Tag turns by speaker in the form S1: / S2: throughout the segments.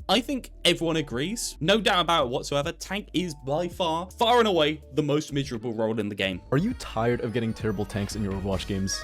S1: I think everyone agrees. No doubt about it whatsoever. Tank is by far and away the most miserable role in the game.
S2: Are you tired of getting terrible tanks in your Overwatch games?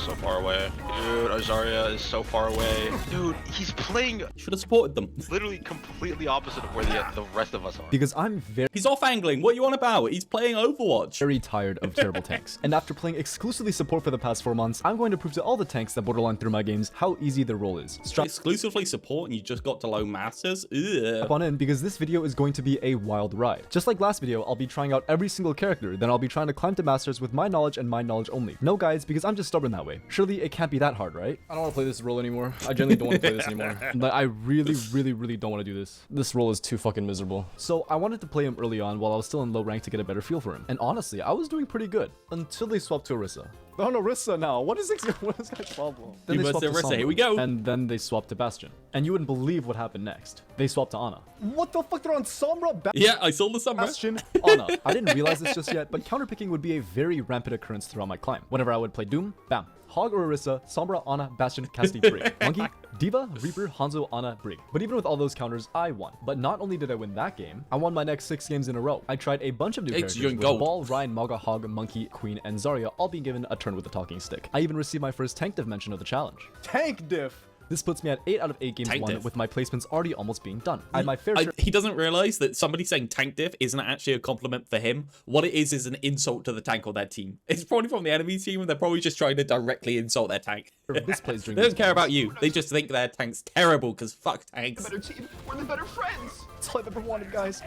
S3: So far away. Dude, Azaria is so far away. Dude, he's playing
S1: Should have supported them.
S3: literally completely opposite of where the rest of us are.
S2: Because I'm
S1: He's off angling. What are you on about? He's playing Overwatch.
S2: very tired of terrible tanks. And after playing exclusively support for the past 4 months, I'm going to prove to all the tanks that borderline through my games how easy their role is. Strap
S1: Exclusively support and you just got to low masters? Ugh.
S2: on in because this video is going to be a wild ride. Just like last video, I'll be trying out every single character, then I'll be trying to climb to masters with my knowledge and my knowledge only. No guides because I'm just stubborn that way. Surely it can't be that hard, right? I don't want to play this role anymore. I genuinely don't want to play this anymore. Like, I really don't want to do this. This role is too fucking miserable. So I wanted to play him early on while I was still in low rank to get a better feel for him. And honestly, I was doing pretty good until they swapped to Orisa. They're on Orisa now. What is this guy's problem? Then they swapped to
S1: Orisa.
S2: Sombra.
S1: Here we go.
S2: And then they swapped to Bastion. And you wouldn't believe what happened next. They swapped to Ana. What the fuck? They're on Sombra?
S1: Yeah, I saw the summer.
S2: Bastion, Ana. I didn't realize this just yet, but counterpicking would be a very rampant occurrence throughout my climb. Whenever I would play Doom, bam. Hog or Orisa, Sombra, Ana, Bastion, Cassidy, Brig. Monkey, Diva, Reaper, Hanzo, Ana, Brig. But even with all those counters, I won. But not only did I win that game, I won my next 6 games in a row. I tried a bunch of new characters with Ball, Ryan, Mauga, Hog, Monkey, Queen, and Zarya all being given a turn with the talking stick. I even received my first tank diff mention of the challenge. Tank diff! This puts me at 8 out of 8 games won, with my placements already almost being done. I had my fair share.
S1: He doesn't realize that somebody saying tank diff isn't actually a compliment for him. What it is an insult to the tank or their team. It's probably from the enemy team, and they're probably just trying to directly insult their tank.
S2: This plays
S1: They don't care about you. They just think their tank's terrible because fuck tanks.
S4: Better team. We're the better friends.
S2: That's all I've ever wanted, guys.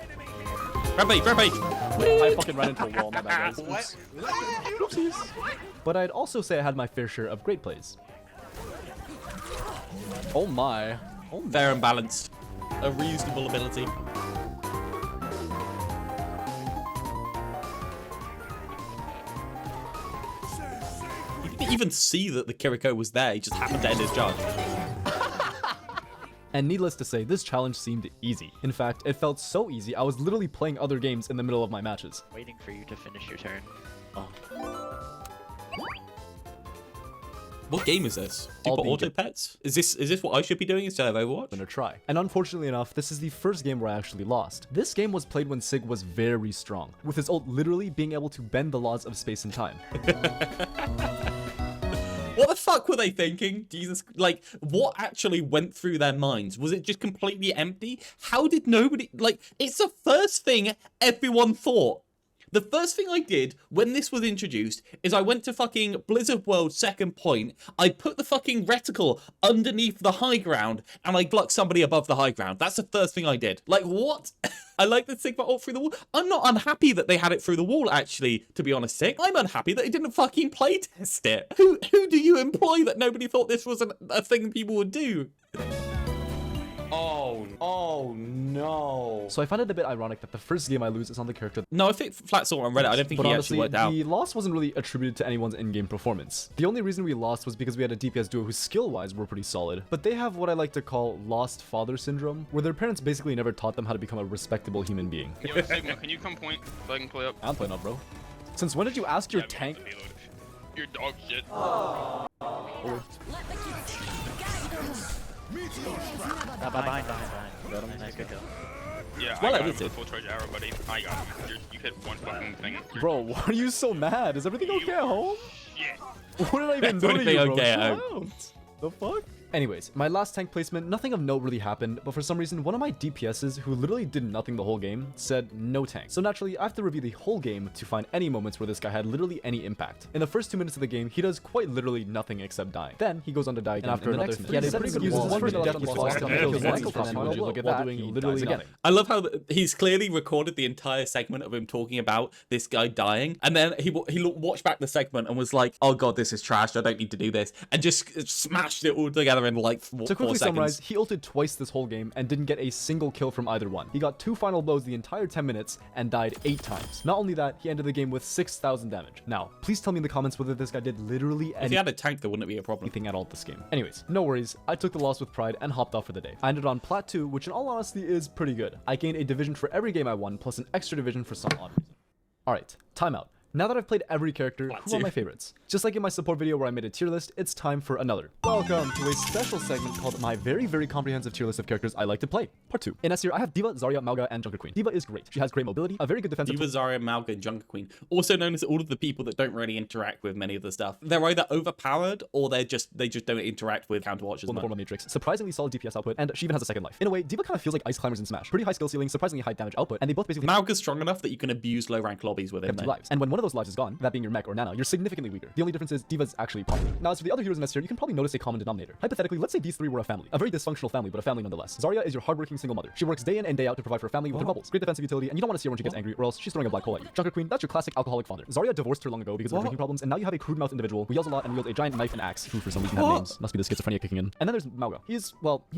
S1: Rampage, rampage.
S2: I fucking ran into a wall, my bad, guys. Oops. Oopsies. But I'd also say I had my fair share of great plays. Oh my. Oh my.
S1: Fair and balanced. A reasonable ability. He didn't even see that the Kiriko was there. He just happened to end his charge.
S2: And needless to say, this challenge seemed easy. In fact, it felt so easy, I was literally playing other games in the middle of my matches.
S5: Waiting for you to finish your turn.
S1: Oh. What game is this? Do you put auto pets? Is this what I should be doing instead of Overwatch?
S2: I'm gonna try. And unfortunately enough, this is the first game where I actually lost. This game was played when Sig was very strong, with his ult literally being able to bend the laws of space and time.
S1: What the fuck were they thinking? Jesus, like, what actually went through their minds? Was it just completely empty? How did nobody, like, it's the first thing everyone thought. The first thing I did when this was introduced is I went to fucking Blizzard World second point, I put the fucking reticle underneath the high ground, and I blocked somebody above the high ground. That's the first thing I did. Like, what? I like the Sigma ult through the wall. I'm not unhappy that they had it through the wall, actually, to be honest, Sig. I'm unhappy that they didn't fucking playtest it. Who do you employ that nobody thought this was a thing people would do? Oh no.
S2: So I find it a bit ironic that the first game I lose is on the character.
S1: No, I think Flat saw on Reddit. I don't think he actually worked out.
S2: The loss wasn't really attributed to anyone's in-game performance. The only reason we lost was because we had a DPS duo who skill-wise were pretty solid. But they have what I like to call lost father syndrome, where their parents basically never taught them how to become a respectable human being.
S3: Yo, Sigma, can you come point so I can play up?
S2: I'm playing up, bro. Since when did you ask your tank?
S3: Your dog shit.
S5: Behind. Nice, good kill.
S3: Yeah,
S1: Well,
S3: I
S1: I
S3: got him
S1: did.
S3: with full charge arrow, buddy. I got him. You hit one fucking thing.
S2: Bro, why are you so mad? Is everything okay at home?
S3: Shit.
S2: What did I even do to
S1: Everything
S2: you, bro?
S1: okay at
S2: Chill
S1: home.
S2: out. The fuck? Anyways, my last tank placement, nothing of note really happened, but for some reason, one of my DPSs, who literally did nothing the whole game, said no tank. So naturally, I have to review the whole game to find any moments where this guy had literally any impact. In the first 2 minutes of the game, he does quite literally nothing except die. Then, he goes on to die again, and after another 3 seconds, he uses his first death lost and kills one and look at that, he literally nothing.
S1: I love how he's clearly recorded the entire segment of him talking about this guy dying, and then he watched back the segment and was like, "Oh god, this is trash. I don't need to do this," and just smashed it all together in like 4 seconds.
S2: To quickly summarize, he ulted twice this whole game and didn't get a single kill from either one. He got 2 final blows the entire 10 minutes and died 8 times. Not only that, he ended the game with 6,000 damage. Now, please tell me in the comments whether this guy did literally
S1: If he had a tank, there wouldn't be a problem.
S2: anything at all this game. Anyways, no worries. I took the loss with pride and hopped off for the day. I ended on Plat 2, which in all honesty is pretty good. I gained a division for every game I won, plus an extra division for some odd reason. Alright, timeout. Now that I've played every character,
S1: Plat
S2: who are
S1: 2.
S2: my favorites? Just like in my support video where I made a tier list, it's time for another. Welcome to a special segment called my very comprehensive tier list of characters I like to play. Part 2. In S tier, I have Diva, Zarya, Mauga, and Junker Queen. Diva is great. She has great mobility, a very good defensive
S1: Diva, Zarya, Mauga, and Junker Queen, also known as all of the people that don't really interact with many of the stuff. They're either overpowered or they just don't interact with Counterwatch as
S2: in the
S1: much.
S2: form of Matrix, surprisingly solid DPS output, and she even has a second life. In a way, Diva kind of feels like Ice Climbers in Smash. Pretty high skill ceiling, surprisingly high damage output, and they both basically
S1: Mauga's strong enough that you can abuse low rank lobbies with him.
S2: have 2 lives. And when one of those lives is gone, that being your mech or Nana, you're significantly weaker. The only difference is Diva's actually popular. Now, as for the other heroes in S tier, you can probably notice a common denominator. Hypothetically, let's say these 3 were a family. A very dysfunctional family, but a family nonetheless. Zarya is your hardworking single mother. She works day in and day out to provide for her family with her bubbles. Great defensive utility, and you don't want to see her when she gets angry, or else she's throwing a black hole at you. Junker Queen, that's your classic alcoholic father. Zarya divorced her long ago because of her drinking problems, and now you have a crude mouth individual who yells a lot and wields a giant knife and axe, who for some reason have names. Must be the schizophrenia kicking in. And then there's Mauga. He's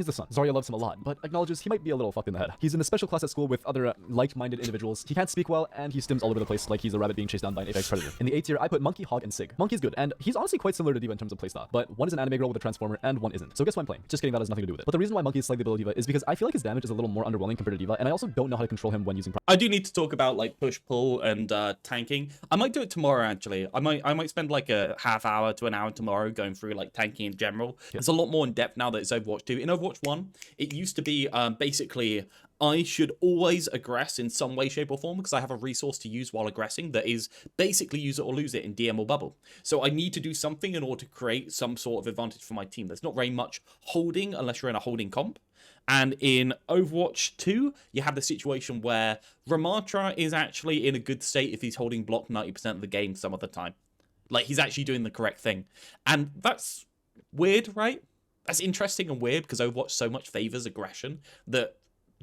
S2: the son. Zarya loves him a lot, but acknowledges he might be a little fucked in the head. He's in a special class at school with other like-minded individuals. He can't speak well, and he stims all over the place like he's a rabbit being chased down by an apex predator. In the A tier, I put Monkey, Hog, and Sig. Monkey's good, and he's honestly quite similar to Diva in terms of playstyle, but one is an anime girl with a transformer, and one isn't. So guess what I'm playing? Just kidding, that has nothing to do with it. But the reason why Monkey is slightly below Diva is because I feel like his damage is a little more underwhelming compared to Diva, and I also don't know how to control him when using
S1: I do need to talk about like push pull and tanking. I might do it tomorrow actually. I might spend like a half hour to an hour tomorrow going through like tanking in general. It's a lot more in depth now that it's Overwatch 2. In Overwatch 1, it used to be basically I should always aggress in some way, shape, or form because I have a resource to use while aggressing that is basically use it or lose it in DM or bubble. So I need to do something in order to create some sort of advantage for my team. There's not very much holding unless you're in a holding comp. And in Overwatch 2, you have the situation where Ramatra is actually in a good state if he's holding block 90% of the game some of the time. Like, he's actually doing the correct thing. And that's weird, right? That's interesting and weird because Overwatch so much favors aggression that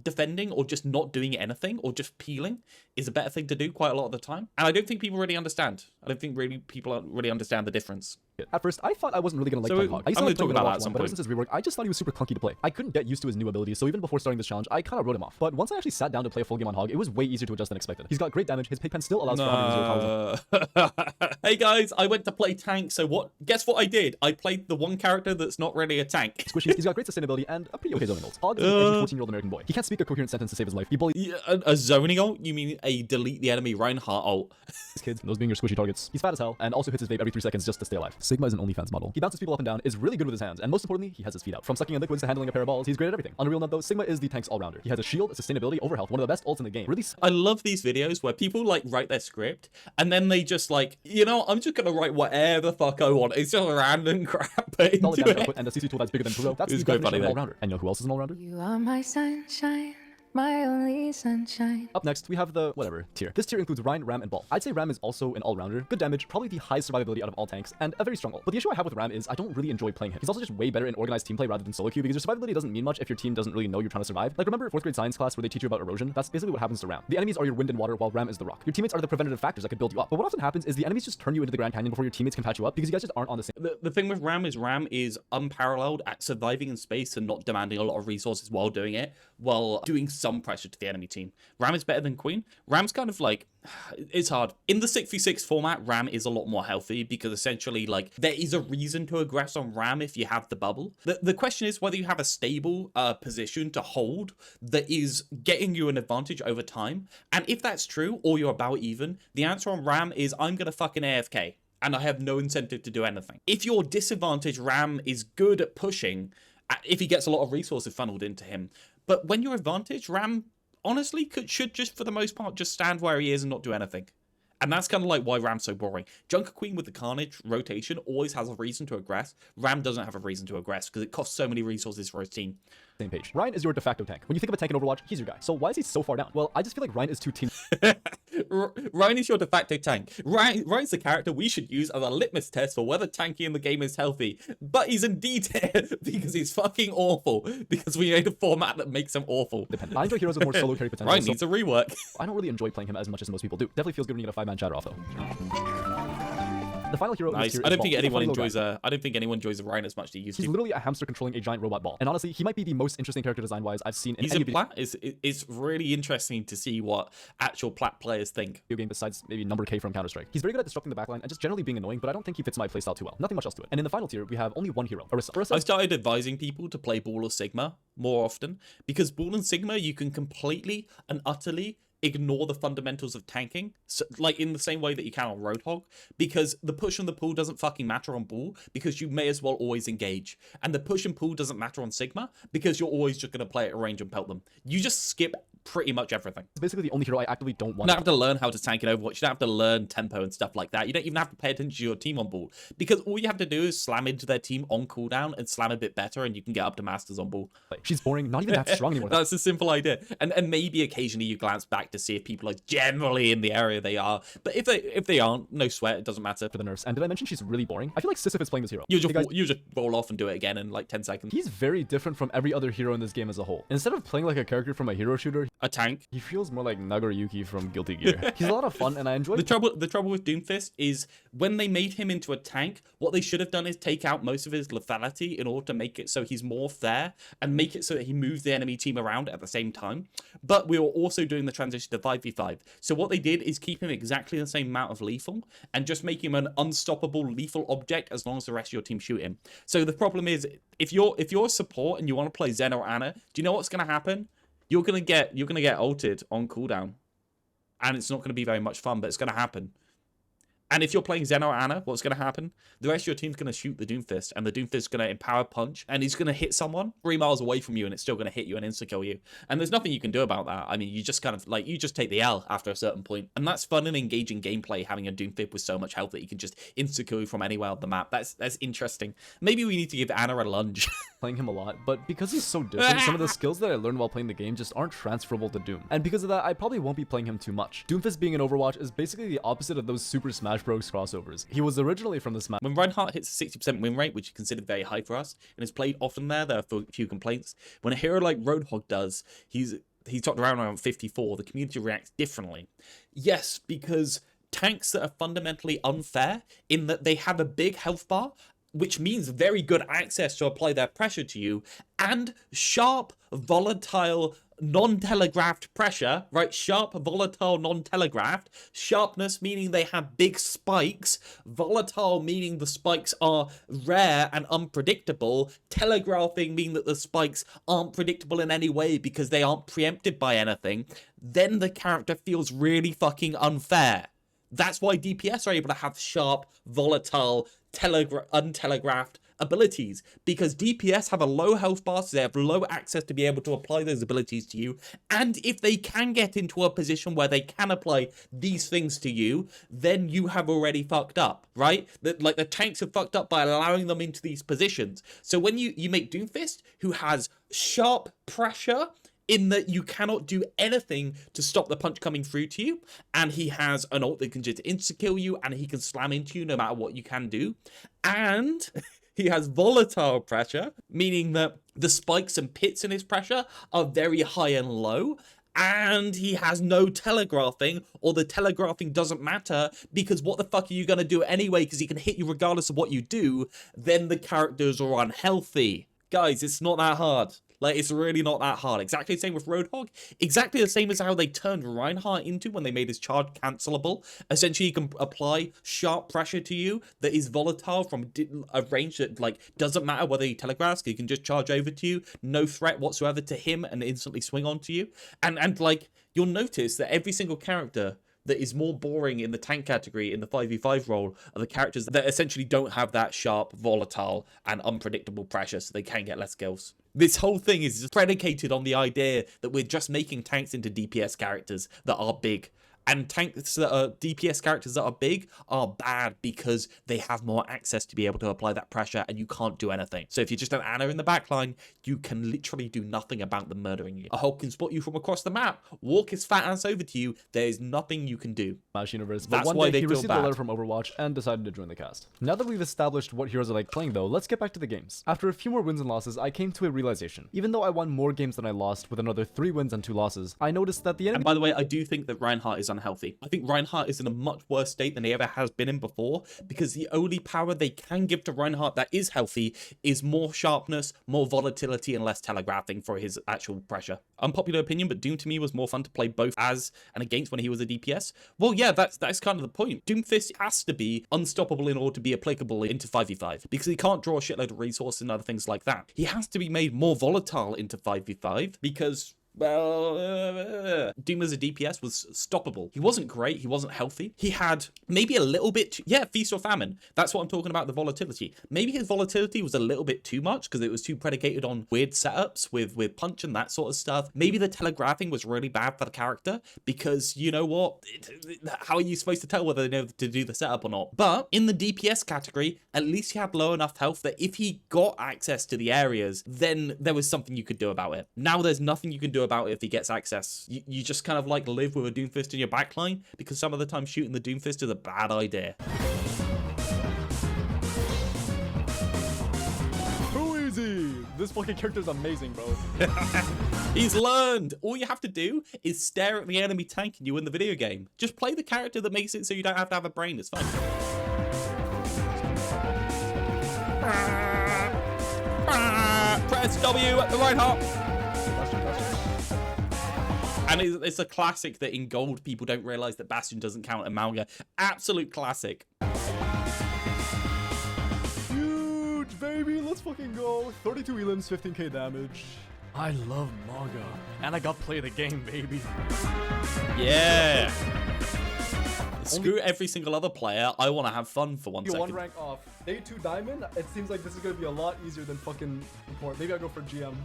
S1: defending or just not doing anything or just peeling is a better thing to do quite a lot of the time. And I don't think people really understand. I don't think people really understand the difference.
S2: At first, I thought I wasn't really going to like playing Hog. I used
S1: I'm
S2: to like
S1: gonna
S2: playing
S1: talk about
S2: Overwatch
S1: that at some
S2: 1, but ever
S1: point.
S2: since his rework, I just thought he was super clunky to play. I couldn't get used to his new abilities, so even before starting this challenge, I kind of wrote him off. But once I actually sat down to play a full game on Hog, it was way easier to adjust than expected. He's got great damage, his pigpen still allows for 100 towers.
S1: Hey guys, I went to play tank, so guess what I did? I played the one character that's not really a tank.
S2: Squishy, he's got great sustainability and a pretty okay zoning ult. Hog is an edgy 14-year-old American boy. He can't speak a coherent sentence to save his life. He bullies
S1: Yeah, a zoning ult? You mean a delete the enemy Reinhardt ult?
S2: his kids, those being your squishy targets. He's fat as hell, and also hits his vape every 3 seconds just to stay alive. Sigma is an OnlyFans model. He bounces people up and down, is really good with his hands, and most importantly, he has his feet out. From sucking in liquids to handling a pair of balls, he's great at everything. On a real note though, Sigma is the tank's all-rounder. He has a shield, a sustainability, overhealth, one of the best ults in the game. Really
S1: I love these videos where people like write their script and then they just like, I'm just gonna write whatever the fuck I want. It's just random crap put
S2: solid
S1: into
S2: damage
S1: it.
S2: output and a CC tool that's bigger than Puro. That's
S1: It's
S2: the
S1: quite
S2: definition
S1: funny,
S2: of an
S1: though.
S2: all-rounder. And you know who else is an all-rounder?
S6: You are my sunshine, my only sunshine.
S2: Up next, we have the whatever tier. This tier includes Rhine, Ram, and Ball. I'd say Ram is also an all-rounder. Good damage, probably the highest survivability out of all tanks, and a very strong ult. But the issue I have with Ram is I don't really enjoy playing him. He's also just way better in organized team play rather than solo queue because your survivability doesn't mean much if your team doesn't really know you're trying to survive. Like remember 4th grade science class where they teach you about erosion? That's basically what happens to Ram. The enemies are your wind and water while Ram is the rock. Your teammates are the preventative factors that could build you up. But what often happens is the enemies just turn you into the Grand Canyon before your teammates can patch you up because you guys just aren't on the same.
S1: The thing with Ram is unparalleled at surviving in space and not demanding a lot of resources while doing it, while doing some pressure to the enemy team. Ram is better than Queen. Ram's kind of like, it's hard. In the 6v6 format, Ram is a lot more healthy because essentially like there is a reason to aggress on Ram if you have the bubble. The question is whether you have a stable position to hold that is getting you an advantage over time. And if that's true, or you're about even, the answer on Ram is I'm gonna fucking AFK. And I have no incentive to do anything. If your disadvantage Ram is good at pushing, if he gets a lot of resources funneled into him, but when your advantage, Ram honestly should just for the most part just stand where he is and not do anything. And that's kind of like why Ram's so boring. Junker Queen with the Carnage rotation always has a reason to aggress. Ram doesn't have a reason to aggress because it costs so many resources for his team.
S2: Same page. Ryan is your de facto tank. When you think of a tank in Overwatch, he's your guy. So why is he so far down? Well, I just feel like Ryan is too team.
S1: Ryan is your de facto tank. Ryan's the character we should use as a litmus test for whether tanky in the game is healthy. But he's in D tier because he's fucking awful. Because we made a format that makes him awful.
S2: Dependent. I enjoy heroes with more solo carry potential.
S1: Ryan
S2: so
S1: needs a rework.
S2: I don't really enjoy playing him as much as most people do. Definitely feels good when you get a 5-man shatter off though. The final hero in this
S1: Nice.
S2: tier
S1: I
S2: is
S1: don't
S2: Ball.
S1: think
S2: He's a
S1: anyone
S2: funny little
S1: enjoys
S2: guy.
S1: I don't think anyone enjoys Ryan as much as he used
S2: He's
S1: to.
S2: literally a hamster controlling a giant robot ball. And honestly, he might be the most interesting character design-wise I've seen in
S1: He's
S2: any
S1: in
S2: video
S1: Plat. It's really interesting to see what actual Plat players think.
S2: game besides maybe number K from Counter-Strike. He's very good at disrupting the backline and just generally being annoying, but I don't think he fits my playstyle too well. Nothing much else to it. And in the final tier, we have only one hero, Orisa.
S1: I started advising people to play Ball or Sigma more often because Ball and Sigma you can completely and utterly ignore the fundamentals of tanking, so, like in the same way that you can on Roadhog, because the push and the pull doesn't fucking matter on Bull, because you may as well always engage, and the push and pull doesn't matter on Sigma, because you're always just going to play at a range and pelt them. You just skip pretty much everything.
S2: It's basically the only hero I actively don't want.
S1: You don't have to learn how to tank in Overwatch. You don't have to learn tempo and stuff like that. You don't even have to pay attention to your team on Bull, because all you have to do is slam into their team on cooldown and slam a bit better, and you can get up to Masters on Bull.
S2: She's boring, not even that strong anymore.
S1: That's a simple idea. And maybe occasionally you glance back to see if people are generally in the area they are. But if they aren't, no sweat, it doesn't matter.
S2: For the nerfs. And did I mention she's really boring? I feel like Sisyphus playing this hero.
S1: You
S2: Hey guys,
S1: just roll off and do it again in like 10 seconds.
S2: he's very different from every other hero in this game as a whole. Instead of playing like a character from a hero shooter,
S1: A tank.
S2: he feels more like Nagoriyuki from Guilty Gear. He's a lot of fun and I enjoy
S1: The trouble with Doomfist is when they made him into a tank, what they should have done is take out most of his lethality in order to make it so he's more fair and make it so that he moves the enemy team around at the same time. But we were also doing the transition to 5v5. So what they did is keep him exactly the same amount of lethal and just make him an unstoppable lethal object as long as the rest of your team shoot him. So the problem is if you're a support and you want to play Zen or Ana, do you know what's going to happen? You're gonna get ulted on cooldown, and it's not gonna be very much fun, but it's gonna happen. And if you're playing Zen or Ana, what's going to happen? The rest of your team's going to shoot the Doomfist, and the Doomfist is going to empower punch, and he's going to hit someone 3 miles away from you, and it's still going to hit you and insta-kill you. And there's nothing you can do about that. I mean, you just kind of, like, you just take the L after a certain point. And that's fun and engaging gameplay, having a Doomfist with so much health that you can just insta-kill you from anywhere on the map. That's interesting. Maybe we need to give Ana a lunge.
S2: playing him a lot, but because he's so different, some of the skills that I learned while playing the game just aren't transferable to Doom. And because of that, I probably won't be playing him too much. Doomfist being in Overwatch is basically the opposite of those Super Smash Bros. Crossovers. He was originally from the Smash.
S1: When Reinhardt hits a 60% win rate, which is considered very high for us, and is played often there are a few complaints. When a hero like Roadhog does, he's topped around 54, the community reacts differently. Yes, because tanks that are fundamentally unfair in that they have a big health bar, which means very good access to apply their pressure to you, and sharp, volatile, non-telegraphed pressure, right? Sharp, volatile, non-telegraphed. Sharpness meaning they have big spikes. Volatile meaning the spikes are rare and unpredictable. Telegraphing meaning that the spikes aren't predictable in any way because they aren't preempted by anything. Then the character feels really fucking unfair. That's why DPS are able to have sharp, volatile, untelegraphed abilities, because DPS have a low health bar, so they have low access to be able to apply those abilities to you, and if they can get into a position where they can apply these things to you, then you have already fucked up, right? Like the tanks have fucked up by allowing them into these positions. So when you make Doomfist, who has sharp pressure, in that you cannot do anything to stop the punch coming through to you, and he has an ult that can just insta-kill you, and he can slam into you no matter what you can do, and he has volatile pressure, meaning that the spikes and pits in his pressure are very high and low, and he has no telegraphing, or the telegraphing doesn't matter, because what the fuck are you going to do anyway, because he can hit you regardless of what you do. Then the characters are unhealthy. Guys, it's not that hard. Like, it's really not that hard. Exactly the same with Roadhog. Exactly the same as how they turned Reinhardt into when they made his charge cancelable. Essentially, he can apply sharp pressure to you that is volatile from a range that, like, doesn't matter whether he telegraphs. He can just charge over to you. No threat whatsoever to him and instantly swing onto you. And like, you'll notice that every single character that is more boring in the tank category in the 5v5 role are the characters that essentially don't have that sharp, volatile, and unpredictable pressure, so they can get less kills. This whole thing is predicated on the idea that we're just making tanks into DPS characters that are big. And tanks that are DPS characters that are big are bad because they have more access to be able to apply that pressure, and you can't do anything. So if you're just an Ana in the backline, you can literally do nothing about them murdering you. A Hulk can spot you from across the map, walk his fat ass over to you. There is nothing you can do.
S2: Smash Universe, but
S1: That's
S2: one
S1: why
S2: day
S1: they
S2: he
S1: feel
S2: received
S1: bad.
S2: a letter from Overwatch and decided to join the cast. Now that we've established what heroes I like playing though, let's get back to the games. After a few more wins and losses, I came to a realization. Even though I won more games than I lost with another 3 wins and 2 losses, I noticed that the enemy—
S1: And by the way, I do think that Reinhardt is unhealthy. I think Reinhardt is in a much worse state than he ever has been in before, because the only power they can give to Reinhardt that is healthy is more sharpness, more volatility, and less telegraphing for his actual pressure. Unpopular opinion, but Doom to me was more fun to play both as and against when he was a DPS. Well, yeah, that's kind of the point. Doomfist has to be unstoppable in order to be applicable into 5v5, because he can't draw a shitload of resources and other things like that. He has to be made more volatile into 5v5, because Doom as a DPS was stoppable. He wasn't great. He wasn't healthy. He had maybe a little bit, feast or famine. That's what I'm talking about, the volatility. Maybe his volatility was a little bit too much because it was too predicated on weird setups with punch and that sort of stuff. Maybe the telegraphing was really bad for the character because, you know what? How are you supposed to tell whether they know to do the setup or not? But in the DPS category, at least he had low enough health that if he got access to the areas, then there was something you could do about it. Now there's nothing you can do about it if he gets access. You just kind of like live with a Doomfist in your backline because some of the time shooting the Doomfist is a bad idea.
S2: Too easy. This fucking character's amazing, bro.
S1: He's learned. All you have to do is stare at the enemy tank and you win the video game. Just play the character that makes it so you don't have to have a brain. It's fine. Press W at the right heart. And it's a classic that in gold people don't realize that Bastion doesn't count at Mauga. Absolute classic.
S2: Huge, baby. Let's fucking go. 32 elims, 15k damage. I love Mauga. And I got play the game, baby.
S1: Yeah. Screw every single other player. I want to have fun for 1 second.
S2: One rank off. Day 2 diamond. It seems like this is going to be a lot easier than fucking import. Maybe I'll go for GM.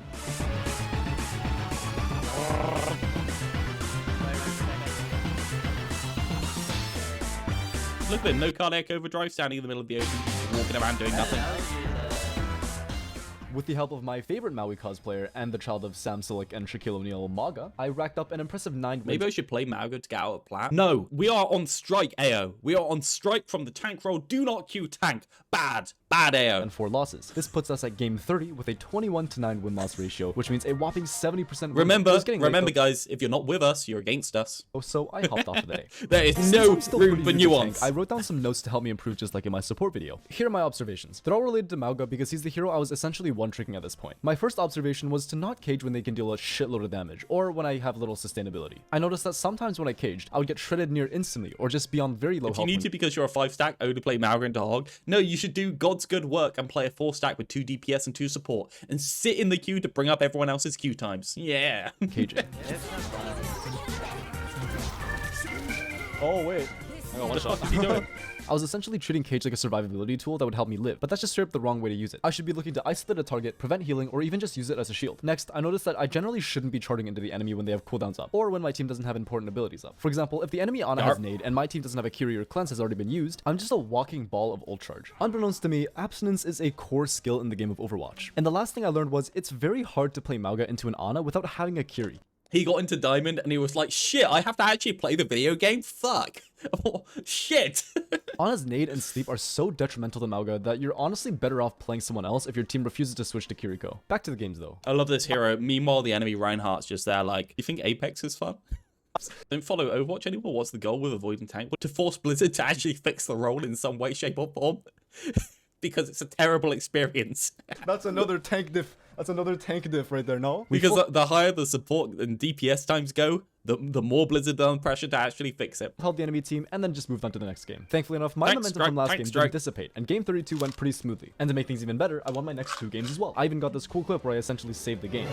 S1: Look at him, no cardiac overdrive, standing in the middle of the ocean, walking around doing nothing.
S2: With the help of my favorite Maui cosplayer and the child of Sam Silik and Shaquille O'Neal, Mauga, I racked up an impressive 9 wins.
S1: Maybe I should play Mauga to get out of plat. No, we are on strike, AO. We are on strike from the tank roll. Do not queue tank. Bad. Bad AO.
S2: And 4 losses. This puts us at game 30 with a 21-9 win-loss ratio, which means a whopping 70% win.
S1: Remember guys, if you're not with us, you're against us.
S2: So I hopped off today.
S1: There is no room for nuance.
S2: I wrote down some notes to help me improve just like in my support video. Here are my observations. They're all related to Mauga because he's the hero I was essentially one-tricking at this point. My first observation was to not cage when they can deal a shitload of damage, or when I have little sustainability. I noticed that sometimes when I caged, I would get shredded near instantly, or just be on very low health.
S1: If you need to because you're a 5-stack, only play Mauga into Hog. No, you should do God's good work and play a 4-stack with 2 DPS and 2 support, and sit in the queue to bring up everyone else's queue times. Yeah.
S2: Caging. Oh, wait.
S1: What the fuck is he doing?
S2: I was essentially treating cage like a survivability tool that would help me live, but that's just straight up the wrong way to use it. I should be looking to isolate a target, prevent healing, or even just use it as a shield. Next, I noticed that I generally shouldn't be charging into the enemy when they have cooldowns up, or when my team doesn't have important abilities up. For example, if the enemy Ana has nade and my team doesn't have a Curie or cleanse has already been used, I'm just a walking ball of ult charge. Unbeknownst to me, abstinence is a core skill in the game of Overwatch. And the last thing I learned was it's very hard to play Mauga into an Ana without having a Curie.
S1: He got into Diamond and he was like, shit, I have to actually play the video game? Fuck. Oh, shit.
S2: Ana's nade and sleep are so detrimental to Mauga that you're honestly better off playing someone else if your team refuses to switch to Kiriko. Back to the games though.
S1: I love this hero. Meanwhile, the enemy Reinhardt's just there like, you think Apex is fun? Don't follow Overwatch anymore. What's the goal with avoiding tank? But to force Blizzard to actually fix the role in some way, shape, or form. Because it's a terrible experience.
S2: That's another tank diff. That's another tank diff right there, no?
S1: Because the higher the support and DPS times go, the more Blizzard are under pressure to actually fix it.
S2: Held the enemy team and then just moved on to the next game. Thankfully enough, my momentum from last game didn't dissipate, and game 32 went pretty smoothly. And to make things even better, I won my next 2 games as well. I even got this cool clip where I essentially saved the game.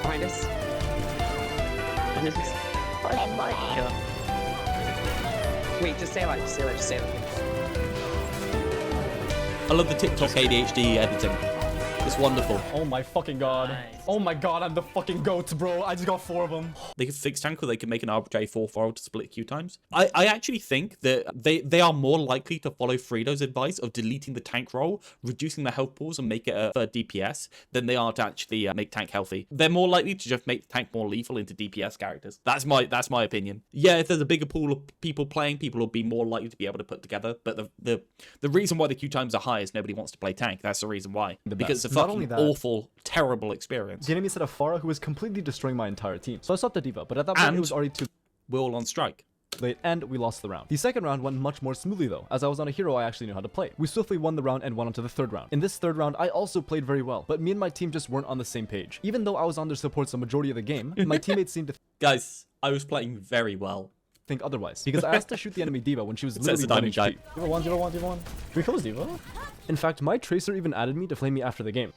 S7: Behind us. Wait, just say like, just say like, just say like.
S1: I love the TikTok ADHD editing. It's wonderful.
S2: Oh my fucking god.
S5: Nice.
S2: Oh my god, I'm the fucking goat, bro. I just got 4 of them.
S1: They could fix tank or they could make an arbitrary 4-4 to split queue times. I actually think that they are more likely to follow Fredo's advice of deleting the tank role, reducing the health pools and make it a third DPS than they are to actually make tank healthy. They're more likely to just make the tank more lethal into DPS characters. That's my opinion. Yeah, if there's a bigger pool of people playing, people will be more likely to be able to put together. But the reason why the queue times are high is nobody wants to play tank. That's the reason why. Because it's a fucking awful, terrible experience.
S2: The enemy set a Pharah who was completely destroying my entire team. So I stopped the D.Va, but at that point it was already too
S1: we're all on strike.
S2: late, and we lost the round. The second round went much more smoothly though, as I was on a hero I actually knew how to play. We swiftly won the round and went on to the third round. In this third round, I also played very well, but me and my team just weren't on the same page. Even though I was on their supports the majority of the game, my teammates seemed to
S1: Guys, I was playing very well.
S2: think otherwise, because I asked to shoot the enemy D.Va when she was literally 1 HP.
S8: D.Va 1, D.Va 1, D.Va 1. We close D.Va.
S2: In fact, my tracer even added me to flame me after the game.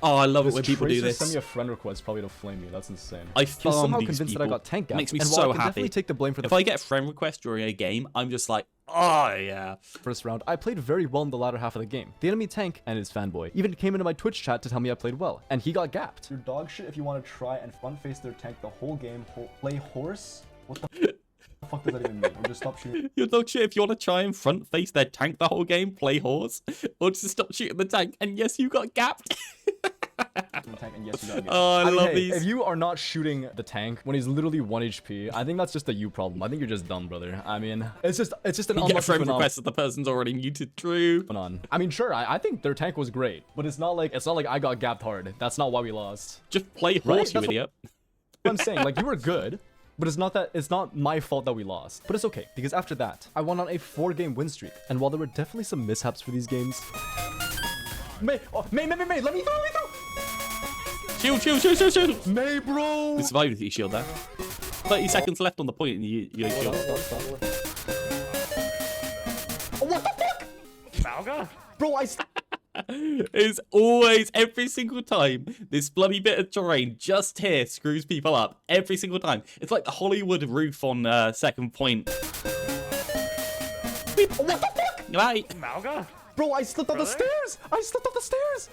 S1: Oh, I love it
S2: This
S1: when people do
S2: Tracer
S1: this.
S2: sent me a friend request probably to flame me. That's insane.
S1: I
S2: He's
S1: farm
S2: somehow
S1: these
S2: convinced that I
S1: people.
S2: got tank
S1: It
S2: gap.
S1: makes me
S2: and while
S1: so
S2: I can
S1: happy.
S2: definitely take the blame for the
S1: If I get friend request during a game, I'm just like, oh yeah.
S2: first round, I played very well in the latter half of the game. The enemy tank and his fanboy even came into my Twitch chat to tell me I played well, and he got gapped. You're dog shit if you want to try and front face their tank the whole game. Play horse? What the fuck does that even mean? Or just stop shooting
S1: You're dog shit if you want to try and front face their tank the whole game, play horse, or just stop shooting the tank. And yes, you got gapped.
S2: the tank, and yes, you got gapped.
S1: Oh, I
S2: mean,
S1: love
S2: hey,
S1: these.
S2: If you are not shooting the tank when he's literally 1 HP, I think that's just a you problem. I think you're just dumb, brother. I mean, it's just an
S1: You get a
S2: unlucky
S1: friend
S2: phenomenon.
S1: request that the person's already muted. True.
S2: I mean, sure, I think their tank was great, but it's not like I got gapped hard. That's not why we lost.
S1: Just play
S2: Right?
S1: horse, you
S2: That's what-
S1: idiot.
S2: I'm saying, like, you were good, but it's not my fault that we lost. But it's okay, because after that, I went on a 4-game win streak. And while there were definitely some mishaps for these games... May, let me through!
S1: Shield.
S2: Bro!
S1: We survived with your shield there. 30 seconds left on the point and you shield.
S2: Oh, what the fuck?
S5: Mauga?
S2: Bro,
S1: It's always, every single time, this bloody bit of terrain just here screws people up. Every single time. It's like the Hollywood roof on second point.
S2: what the fuck?
S1: Right.
S5: Mauga?
S2: Bro, I slipped up the
S5: Brother?
S2: stairs! I slipped up the stairs!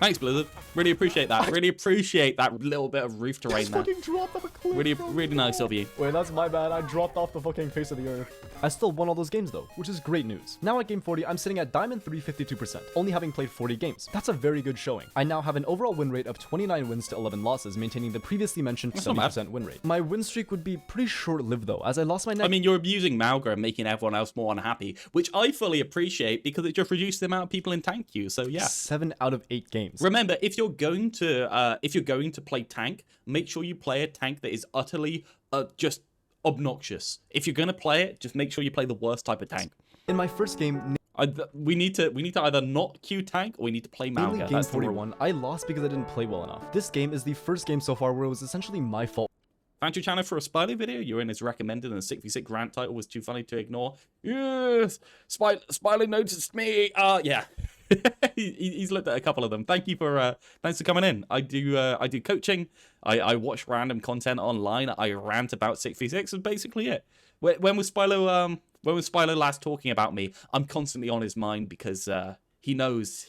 S1: Thanks, Blizzard. Really appreciate that. Really appreciate that little bit of roof terrain
S2: Just
S1: there.
S2: fucking dropped off a cliff,
S1: Really,
S2: bro.
S1: really nice of you.
S2: Wait, that's my bad. I dropped off the fucking face of the earth. I still won all those games though, which is great news. Now at game 40, I'm sitting at Diamond 352%, only having played 40 games. That's a very good showing. I now have an overall win rate of 29 wins to 11 losses, maintaining the previously mentioned
S1: That's not bad.
S2: 70% win rate. My win streak would be pretty short-lived though, as I lost my neck.
S1: I mean, you're abusing Mauga and making everyone else more unhappy, which I fully appreciate because it just reduced the amount of people in tank queue. So yeah.
S2: 7 out of 8 games.
S1: Remember, if you're going to play tank, make sure you play a tank that is utterly just obnoxious. If you're gonna play it, just make sure you play the worst type of tank.
S2: In my first game,
S1: We need to either not queue tank or we need to play
S2: namely
S1: Mauga.
S2: game
S1: That's the rule.
S2: 41, I lost because I didn't play well enough. This game is the first game so far where it was essentially my fault.
S1: Found your channel for a Spiley video. You're in as recommended, and the 6v6 rant title was too funny to ignore. Yes, Spiley noticed me. Yeah. He's looked at a couple of them. Thanks for coming in. I do coaching. I watch random content online. I rant about 6v6. Is basically it. When was Spilo last talking about me? I'm constantly on his mind because he knows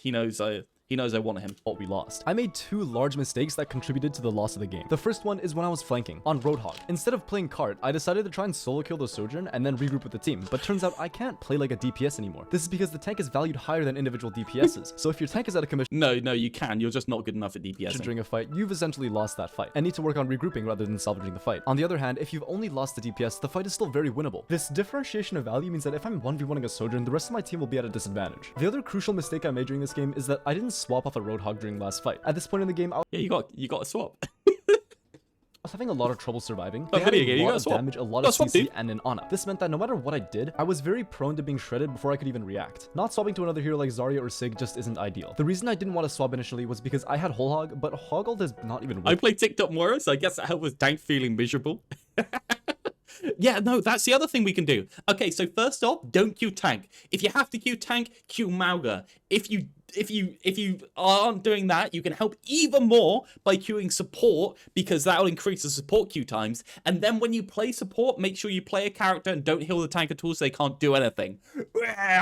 S1: I want him.
S2: What we lost. I made 2 large mistakes that contributed to the loss of the game. The first one is when I was flanking on Roadhog. Instead of playing cart, I decided to try and solo kill the Sojourn and then regroup with the team, but turns out I can't play like a DPS anymore. This is because the tank is valued higher than individual DPSs, so if your tank is out of commission
S1: No, you can. You're just not good enough at DPS.
S2: during a fight, you've essentially lost that fight and need to work on regrouping rather than salvaging the fight. On the other hand, if you've only lost the DPS, the fight is still very winnable. This differentiation of value means that if I'm 1v1ing a Sojourn, the rest of my team will be at a disadvantage. The other crucial mistake I made during this game is that I didn't swap off a Roadhog during last fight. At this point in the game, I
S1: Yeah, you got a swap.
S2: was having a lot of trouble surviving.
S1: Oh,
S2: They had
S1: video
S2: a
S1: game, you
S2: lot
S1: gotta
S2: of
S1: swap.
S2: damage, a lot
S1: Gotta
S2: of
S1: swap,
S2: CC,
S1: dude.
S2: and an Ana. This meant that no matter what I did, I was very prone to being shredded before I could even react. Not swapping to another hero like Zarya or Sig just isn't ideal. The reason I didn't want to swap initially was because I had Whole Hog, but Hog ult is not even
S1: I
S2: worth
S1: play TikTok more, so I guess that helped with tank feeling miserable. Yeah, no, that's the other thing we can do. Okay, so first off, don't queue tank. If you have to queue tank, queue Mauga. If you aren't doing that, you can help even more by queuing support, because that'll increase the support queue times. And then when you play support, make sure you play a character and don't heal the tank at all so they can't do anything.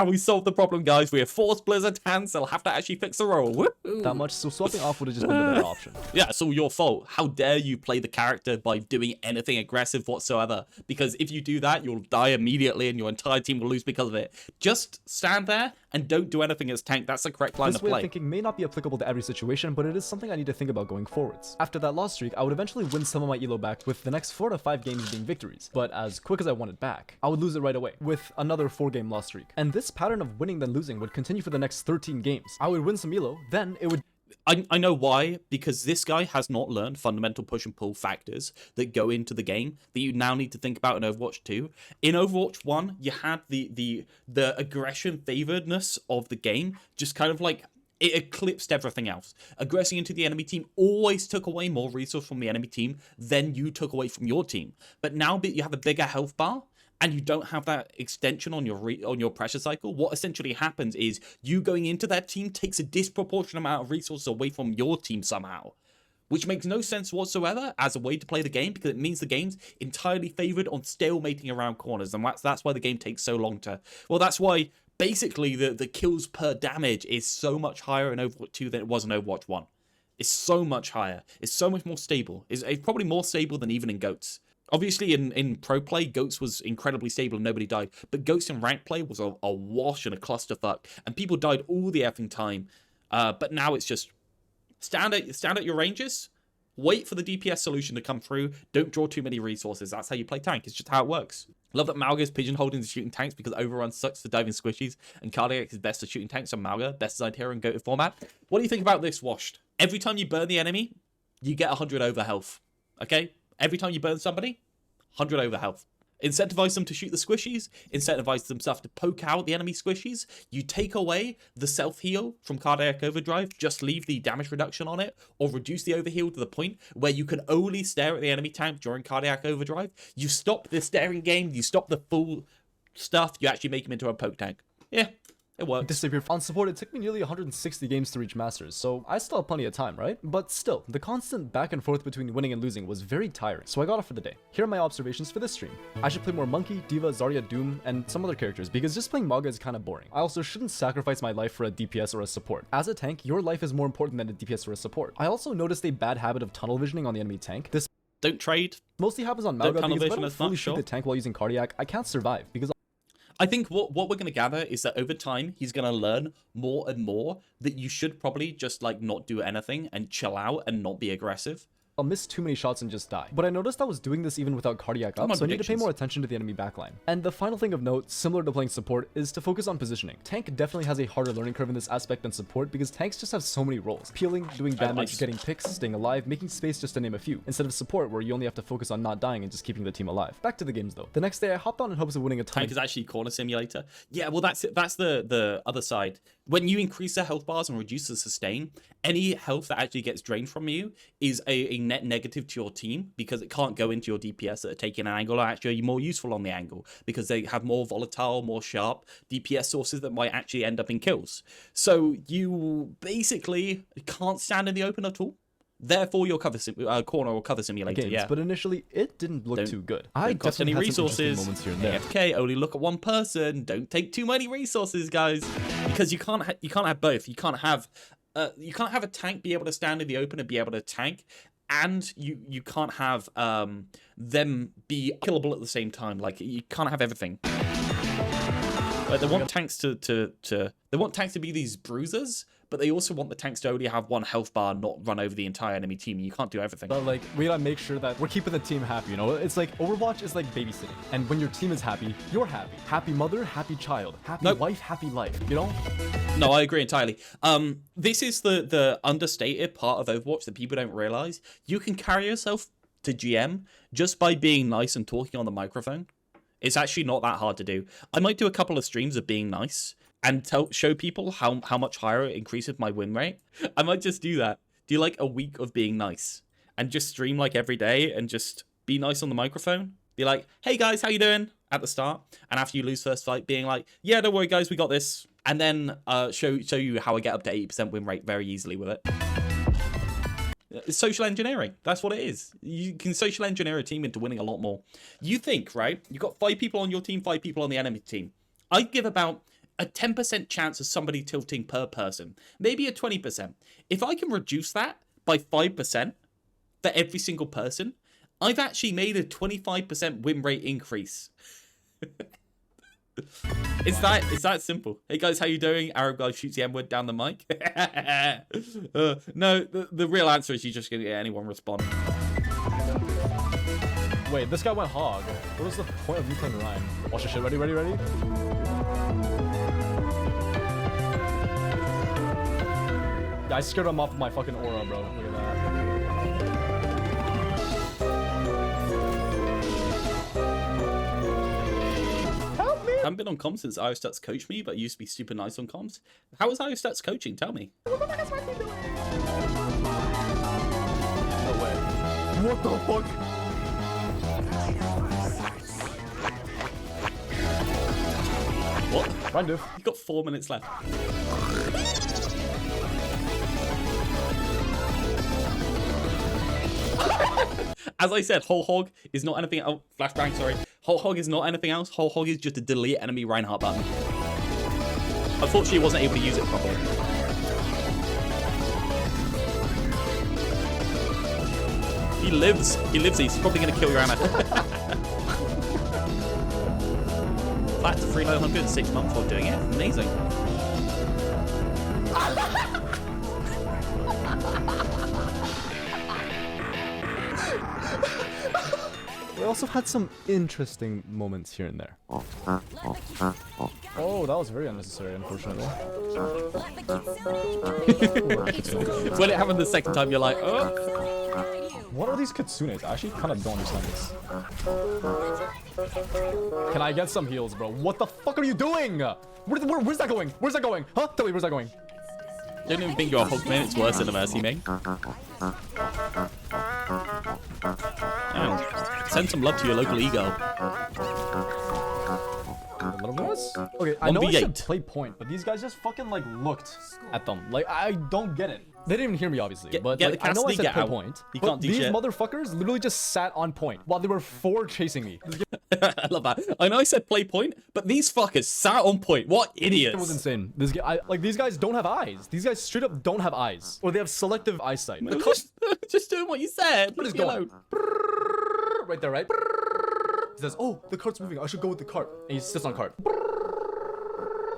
S1: We solved the problem, guys. We have forced Blizzard hands. They'll have to actually fix the role. Woo-hoo.
S2: that much, so swapping off would have just been the better option.
S1: Yeah, it's all your fault. How dare you play the character by doing anything aggressive whatsoever? Because if you do that, you'll die immediately and your entire team will lose because of it. Just stand there and don't do anything as tank. That's the correct line
S2: This
S1: to
S2: way of
S1: play.
S2: thinking may not be applicable to every situation, but it is something I need to think about going forwards. After that loss streak, I would eventually win some of my elo back, with the next 4 to 5 games being victories. But as quick as I want it back, I would lose it right away, with another 4-game loss streak. And this pattern of winning then losing would continue for the next 13 games. I would win some elo, then it would
S1: I know why, because this guy has not learned fundamental push and pull factors that go into the game that you now need to think about in Overwatch 2. In Overwatch 1, you had the aggression favoredness of the game just kind of like it eclipsed everything else. Aggressing into the enemy team always took away more resource from the enemy team than you took away from your team. But now that you have a bigger health bar, and you don't have that extension on your pressure cycle, what essentially happens is you going into that team takes a disproportionate amount of resources away from your team somehow, which makes no sense whatsoever as a way to play the game, because it means the game's entirely favored on stalemating around corners, and that's why the game takes so long to... Well, that's why basically the kills per damage is so much higher in Overwatch 2 than it was in Overwatch 1. It's so much higher. It's so much more stable. It's probably more stable than even in GOATS. Obviously, in pro play, GOATS was incredibly stable and nobody died. But GOATS in rank play was a wash and a clusterfuck. And people died all the effing time. But now it's just stand at your ranges, wait for the DPS solution to come through, don't draw too many resources. That's how you play tank. It's just how it works. Love that Mauga is pigeonholed into shooting tanks because Overrun sucks for diving squishies, and Cardiac is best at shooting tanks on Mauga, best designed hero in GOAT format. What do you think about this, Washed? Every time you burn the enemy, you get 100 over health. Okay? Every time you burn somebody, 100 over health. Incentivize them to shoot the squishies, incentivize them stuff to poke out the enemy squishies. You take away the self-heal from Cardiac Overdrive, just leave the damage reduction on it, or reduce the overheal to the point where you can only stare at the enemy tank during Cardiac Overdrive. You stop the staring game, you stop the full stuff, you actually make him into a poke tank. Yeah. It works.
S2: Disappear. On support, it took me nearly 160 games to reach Masters, so I still have plenty of time, right? But still, the constant back and forth between winning and losing was very tiring, so I got off for the day. Here are my observations for this stream. I should play more Monkey, Diva, Zarya, Doom, and some other characters, because just playing Mauga is kind of boring. I also shouldn't sacrifice my life for a DPS or a support. As a tank, your life is more important than a DPS or a support. I also noticed a bad habit of tunnel visioning on the enemy tank. This
S1: don't trade.
S2: Mostly happens on Mauga because if I don't fully shoot
S1: sure.
S2: the tank while using Cardiac, I can't survive, because
S1: I think what we're going to gather is that over time, he's going to learn more and more that you should probably just like not do anything and chill out and not be aggressive.
S2: I'll miss too many shots and just die. But I noticed I was doing this even without Cardiac up, so I need to pay more attention to the enemy backline. And the final thing of note, similar to playing support, is to focus on positioning. Tank definitely has a harder learning curve in this aspect than support because tanks just have so many roles. Peeling, doing damage, getting picks, staying alive, making space, just to name a few. Instead of support where you only have to focus on not dying and just keeping the team alive. Back to the games though. The next day I hopped on in hopes of winning a ton.
S1: Tank is actually corner simulator. Yeah, well that's it. That's the other side. When you increase the health bars and reduce the sustain, any health that actually gets drained from you is a net negative to your team because it can't go into your DPS that are taking an angle or actually more useful on the angle because they have more volatile, more sharp DPS sources that might actually end up in kills. So you basically can't stand in the open at all. Therefore, your corner or cover simulator,
S2: games,
S1: yeah.
S2: But initially, it didn't look too good.
S1: I
S2: don't
S1: cost any resources.
S2: Moments here and there.
S1: AFK, only look at one person. Don't take too many resources, guys, because you can't have both. You can't have a tank be able to stand in the open and be able to tank, and you can't have them be killable at the same time. Like you can't have everything. They want tanks they want tanks to be these bruisers, but they also want the tanks to only have one health bar, not run over the entire enemy team. You can't do everything.
S2: But like, we gotta make sure that we're keeping the team happy, you know? It's like, Overwatch is like babysitting. And when your team is happy, you're happy. Happy mother, happy child. Happy wife, happy life, you know?
S1: No, I agree entirely. This is the understated part of Overwatch that people don't realize. You can carry yourself to GM just by being nice and talking on the microphone. It's actually not that hard to do. I might do a couple of streams of being nice and show people how much higher it increases my win rate. I might just do that. Do like a week of being nice and just stream like every day and just be nice on the microphone. Be like, hey guys, how you doing? At the start. And after you lose first fight, being like, yeah, don't worry guys, we got this. And then show you how I get up to 80% win rate very easily with it. It's social engineering. That's what it is. You can social engineer a team into winning a lot more. You think, right? You've got 5 people on your team, 5 people on the enemy team. I'd give about a 10% chance of somebody tilting per person. Maybe a 20%. If I can reduce that by 5% for every single person, I've actually made a 25% win rate increase. It's that simple. Hey guys, how you doing? Arab guy shoots the M-word down the mic. No, the real answer is you're just gonna get anyone respond.
S2: Wait, this guy went hog. What was the point of you playing Ryan? Watch the shit. Ready? Yeah, I scared him off with my fucking aura, bro. Look at that.
S1: I haven't been on comms since IOStats coached me, but I used to be super nice on comms. How was IOStats coaching? Tell me.
S2: No way. What the fuck?
S1: What?
S2: Run, dude.
S1: You got 4 minutes left. As I said, Whole Hog is not anything else. Flashbang, sorry. Whole Hog is not anything else. Whole Hog is just a delete enemy Reinhardt button. Unfortunately, he wasn't able to use it properly. He lives. He lives. He's probably going to kill your Anna. Flat to 3,900 in 6 months while doing it. Amazing.
S2: We also had some interesting moments here and there. Oh, that was very unnecessary, unfortunately.
S1: When it happened the second time, you're like, oh.
S2: What are these kitsunes? I actually kind of don't understand this. Can I get some heals, bro? What the fuck are you doing? Where's that going? Where's that going? Huh? Tell me, where's that going?
S1: Don't even think you're a Hog main. It's worse than a Mercy main. Send some love to your local ego.
S2: A little bit? Okay, I know I
S1: 1v8.
S2: should play point, but these guys just fucking like looked at them. Like, I don't get it. They didn't even hear me, obviously. But
S1: get
S2: like,
S1: the
S2: I know I
S1: Cassidy,
S2: said
S1: get
S2: play
S1: out.
S2: point.
S1: You
S2: But
S1: can't do
S2: these
S1: shit.
S2: motherfuckers literally just sat on point while there were 4 chasing me.
S1: I love that. I know I said play point, but these fuckers sat on point. What idiots.
S2: It was insane. Like, these guys don't have eyes. These guys straight up don't have eyes. Or they have selective eyesight. The
S1: Just doing what you said.
S2: cart is
S1: Leave me
S2: going.
S1: alone.
S2: Right there, right? He says, oh, the cart's moving. I should go with the cart. And he sits on cart.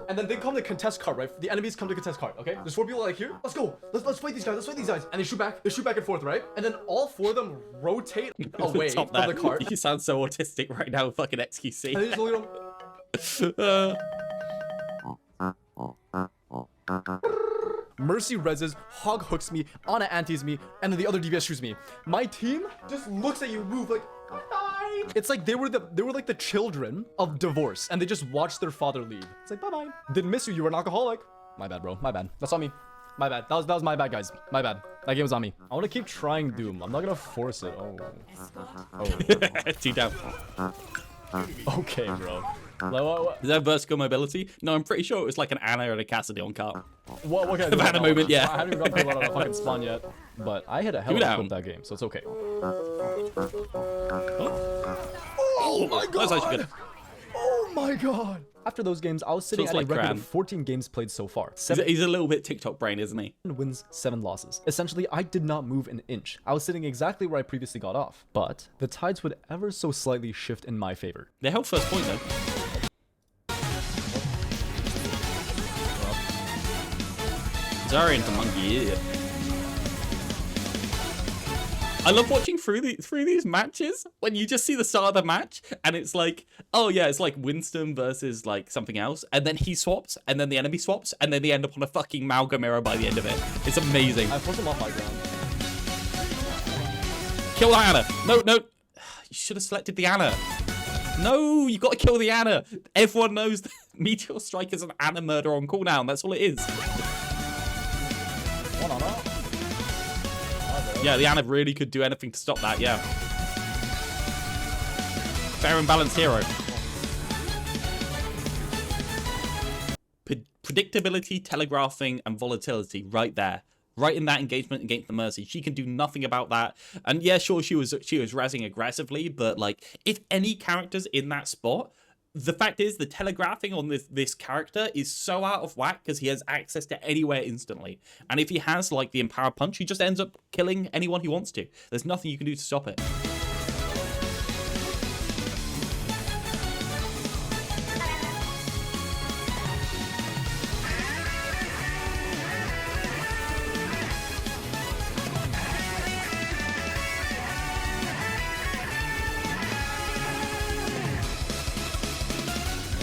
S2: And then they come to contest cart, right? The enemies come to contest cart, okay? There's 4 people like here. Let's go. Let's fight these guys. Let's fight these guys. And they shoot back. They shoot back and forth, right? And then all 4 of them rotate away
S1: Stop
S2: from
S1: that.
S2: the cart.
S1: You sound so autistic right now, fucking
S2: And
S1: XQC.
S2: they just look at them. Mercy reses, Hog hooks me, Ana antis me, and then the other DPS shoots me. My team just looks at you move like, bye. It's like they were like the children of divorce, and they just watched their father leave. It's like, bye bye. Didn't miss you. You were an alcoholic. My bad, bro. My bad. That's on me. My bad. That was my bad, guys. My bad. That game was on me. I want to keep trying Doom. I'm not gonna force it. Oh.
S1: Two down.
S2: Okay, bro. What
S1: Is that vertical mobility? No, I'm pretty sure it was like an Anna and a Cassidy on cart.
S2: can I do?
S1: I've had a moment, yeah.
S2: I haven't even gotten to a fucking spawn yet. But I hit a hell of a
S1: down.
S2: clip that game, so it's okay.
S1: Oh my god! That was actually good.
S2: Oh my god! After those games, I was sitting
S1: Feels
S2: at
S1: like
S2: a record
S1: Cran.
S2: of 14 games played so far.
S1: He's a little bit TikTok brain, isn't he?
S2: 7 wins, 7 losses. Essentially, I did not move an inch. I was sitting exactly where I previously got off. But the tides would ever so slightly shift in my favor.
S1: They held first point though. Zarya into Monkey, yeah. I love watching through these matches when you just see the start of the match and it's like, oh yeah, it's like Winston versus like something else, and then he swaps, and then the enemy swaps, and then they end up on a fucking Mauga mirror by the end of it. It's amazing.
S2: I forced him off my ground.
S1: Kill the Anna. No. You should have selected the Anna. No, you got to kill the Anna. Everyone knows that Meteor Strike is an Anna murder on cooldown. That's all it is. Yeah, the Anna really could do anything to stop that, yeah. Fair and balanced hero. Predictability, telegraphing, and volatility right there. Right in that engagement against the Mercy. She can do nothing about that. And yeah, sure, she was razzing aggressively, but like, if any character's in that spot, the fact is the telegraphing on this character is so out of whack because he has access to anywhere instantly. And if he has like the Empower Punch, he just ends up killing anyone he wants to. There's nothing you can do to stop it.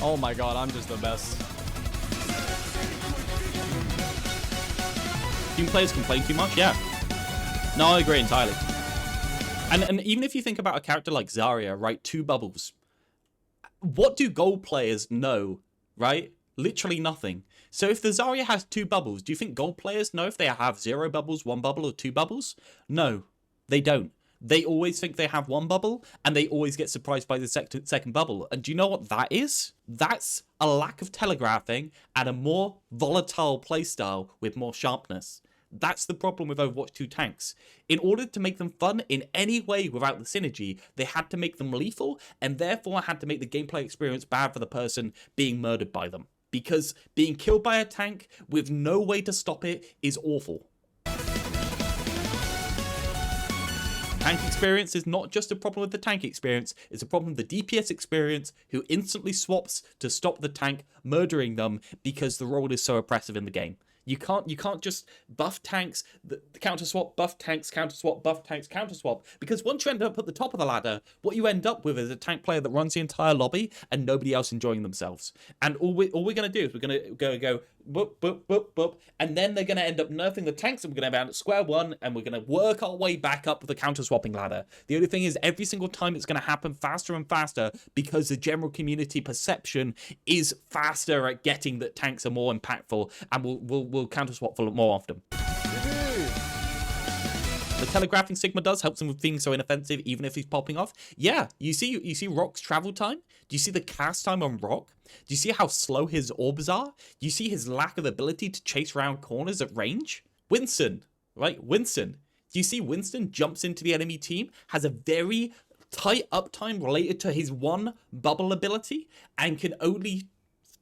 S2: Oh my god, I'm just the best.
S1: Team players complain too much, yeah. No, I agree entirely. And even if you think about a character like Zarya, right, 2 bubbles. What do gold players know, right? Literally nothing. So if the Zarya has 2 bubbles, do you think gold players know if they have 0 bubbles, 1 bubble, or 2 bubbles? No, they don't. They always think they have one bubble, and they always get surprised by the second bubble. And do you know what that is? That's a lack of telegraphing and a more volatile playstyle with more sharpness. That's the problem with Overwatch 2 tanks. In order to make them fun in any way without the synergy, they had to make them lethal, and therefore had to make the gameplay experience bad for the person being murdered by them. Because being killed by a tank with no way to stop it is awful. Tank experience is not just a problem with the tank experience, it's a problem with the DPS experience who instantly swaps to stop the tank murdering them because the role is so oppressive in the game. You can't just buff tanks, the counter swap, buff tanks, counter swap, buff tanks, counter swap. Because once you end up at the top of the ladder, what you end up with is a tank player that runs the entire lobby and nobody else enjoying themselves. And all we're gonna do is we're gonna go boop boop boop boop, and then they're gonna end up nerfing the tanks, and we're gonna be at square one, and we're gonna work our way back up the counter swapping ladder. The only thing is, every single time it's gonna happen faster and faster because the general community perception is faster at getting that tanks are more impactful, and we'll counter swap for more often. The telegraphing Sigma does helps him with being so inoffensive, even if he's popping off. Yeah, you see Rock's travel time? Do you see the cast time on Rock? Do you see how slow his orbs are? Do you see his lack of ability to chase around corners at range? Winston, right? Winston. Do you see Winston jumps into the enemy team, has a very tight uptime related to his one bubble ability, and can only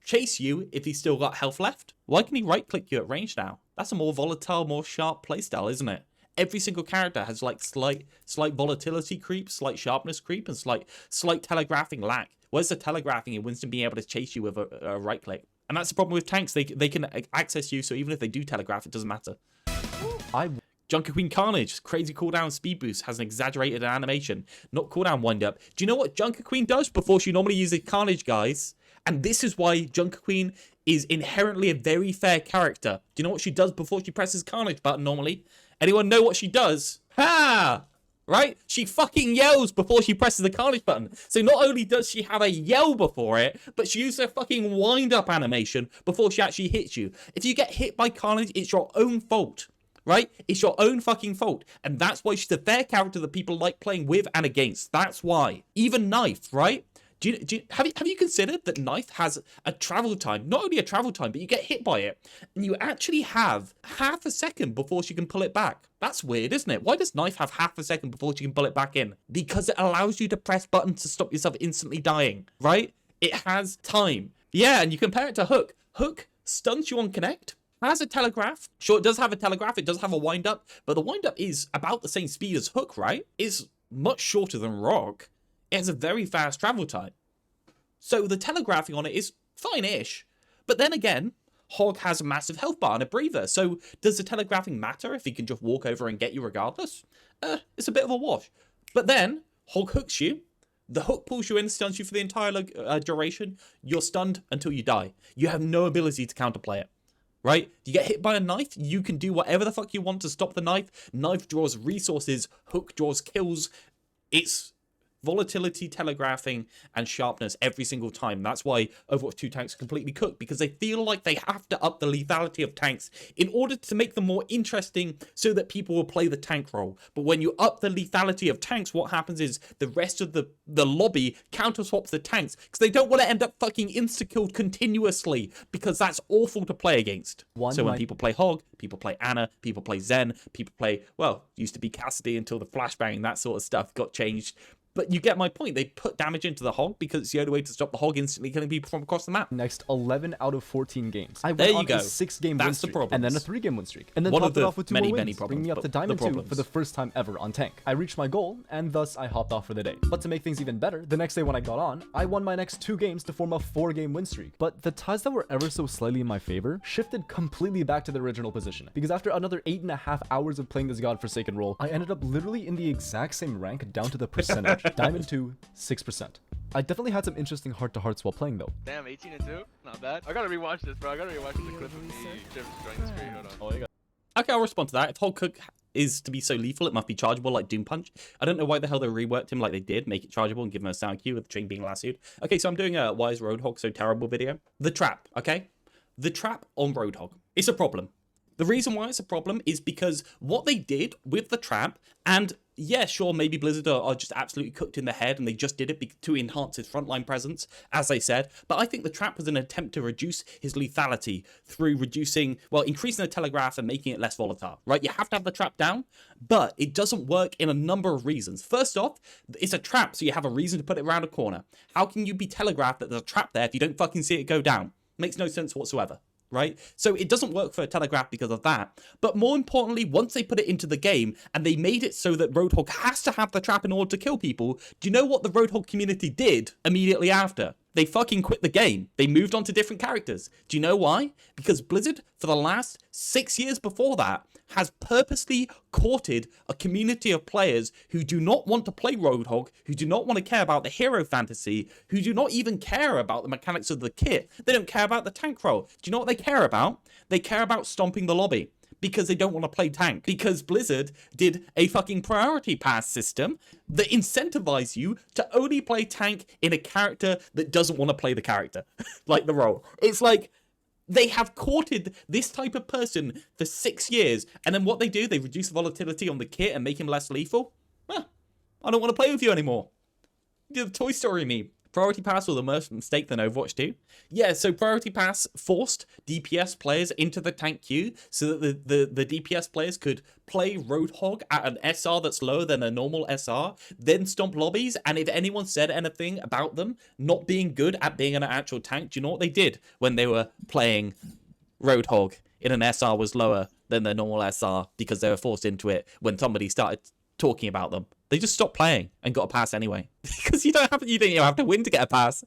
S1: chase you if he's still got health left? Why can he right-click you at range now? That's a more volatile, more sharp playstyle, isn't it? Every single character has like slight volatility creep, slight sharpness creep, and slight telegraphing lack. Where's the telegraphing in Winston being able to chase you with a right click? And that's the problem with tanks. They can access you, so even if they do telegraph, it doesn't matter. Junker Queen Carnage, crazy cooldown speed boost, has an exaggerated animation, not cooldown wind up. Do you know what Junker Queen does before she normally uses Carnage, guys? And this is why Junker Queen is inherently a very fair character. Do you know what she does before she presses Carnage button normally? Anyone know what she does? Ha! Right? She fucking yells before she presses the Carnage button. So not only does she have a yell before it, but she uses a fucking wind-up animation before she actually hits you. If you get hit by Carnage, it's your own fault. Right? It's your own fucking fault. And that's why she's a fair character that people like playing with and against. That's why. Even Knife, right? Have you considered that Knife has a travel time? Not only a travel time, but you get hit by it, and you actually have half a second before she can pull it back. That's weird, isn't it? Why does Knife have half a second before she can pull it back in? Because it allows you to press buttons to stop yourself instantly dying, right? It has time. Yeah, and you compare it to Hook. Hook stuns you on connect, has a telegraph. Sure, it does have a telegraph, it does have a wind-up, but the wind-up is about the same speed as Hook, right? It's much shorter than Rock. It has a very fast travel time. So the telegraphing on it is fine-ish. But then again, Hog has a massive health bar and a breather. So does the telegraphing matter if he can just walk over and get you regardless? It's a bit of a wash. But then Hog hooks you. The hook pulls you in, stuns you for the entire duration. You're stunned until you die. You have no ability to counterplay it. Right? You get hit by a knife, you can do whatever the fuck you want to stop the knife. Knife draws resources, Hook draws kills. It's volatility, telegraphing, and sharpness every single time. That's why Overwatch 2 tanks are completely cooked, because they feel like they have to up the lethality of tanks in order to make them more interesting so that people will play the tank role. But when you up the lethality of tanks, what happens is the rest of the lobby counter swaps the tanks because they don't want to end up fucking insta-killed continuously, because that's awful to play against. So when people play Hog, people play Anna, people play Zen, people play, well, used to be Cassidy until the flashbang, that sort of stuff got changed. But you get my point. They put damage into the Hog because it's the only way to stop the Hog instantly killing people from across the map.
S2: Next 11 out of 14 games. I
S1: there
S2: went
S1: you
S2: on
S1: go.
S2: a 6-game win
S1: That's
S2: streak,
S1: the problem.
S2: and then a 3-game win streak, and then
S1: One
S2: topped
S1: of the
S2: it off with 2
S1: many,
S2: more
S1: many
S2: wins,
S1: problems,
S2: bringing me up
S1: but
S2: to
S1: the
S2: Diamond 2
S1: problems.
S2: for the first time ever on Tank. I reached my goal, and thus I hopped off for the day. But to make things even better, the next day when I got on, I won my next 2 games to form a 4-game win streak. But the ties that were ever so slightly in my favor shifted completely back to the original position, because after another 8.5 hours of playing this godforsaken role, I ended up literally in the exact same rank down to the percentage. Diamond 2, 6%. I definitely had some interesting heart-to-hearts while playing though.
S3: Damn, 18 and 2? Not bad. I gotta rewatch this, bro. I gotta rewatch the clip of the Jim destroying the screen. Hold on.
S1: Okay, I'll respond to that. If Hog Cook is to be so lethal, it must be chargeable like Doom Punch. I don't know why the hell they reworked him like they did, make it chargeable and give him a sound cue with the chain being lassoed. Okay, so I'm doing a Why is Roadhog so terrible video. The trap, okay? The trap on Roadhog. It's a problem. The reason why it's a problem is because what they did with the trap, and yeah, sure, maybe Blizzard are just absolutely cooked in the head and they just did it to enhance his frontline presence, as they said. But I think the trap was an attempt to reduce his lethality through reducing, well, increasing the telegraph and making it less volatile, right? You have to have the trap down, but it doesn't work in a number of reasons. First off, it's a trap, so you have a reason to put it around a corner. How can you be telegraphed that there's a trap there if you don't fucking see it go down? Makes no sense whatsoever. Right? So it doesn't work for a telegraph because of that. But more importantly, once they put it into the game and they made it so that Roadhog has to have the trap in order to kill people, do you know what the Roadhog community did immediately after? They fucking quit the game. They moved on to different characters. Do you know why? Because Blizzard, for the last 6 years before that, has purposely courted a community of players who do not want to play Roadhog, who do not want to care about the hero fantasy, who do not even care about the mechanics of the kit. They don't care about the tank role. Do you know what they care about? They care about stomping the lobby. Because they don't want to play tank. Because Blizzard did a fucking priority pass system that incentivizes you to only play tank in a character that doesn't want to play the character. Like the role. It's like they have courted this type of person for 6 years. And then what they do, they reduce the volatility on the kit and make him less lethal. Well, I don't want to play with you anymore. You did the Toy Story meme. Priority Pass was a worse mistake than Overwatch 2. Yeah, so Priority Pass forced DPS players into the tank queue so that the DPS players could play Roadhog at an SR that's lower than a normal SR, then stomp lobbies, and if anyone said anything about them not being good at being an actual tank, do you know what they did when they were playing Roadhog in an SR was lower than their normal SR because they were forced into it when somebody started talking about them? They just stopped playing and got a pass anyway. Because you don't have to win to get a pass.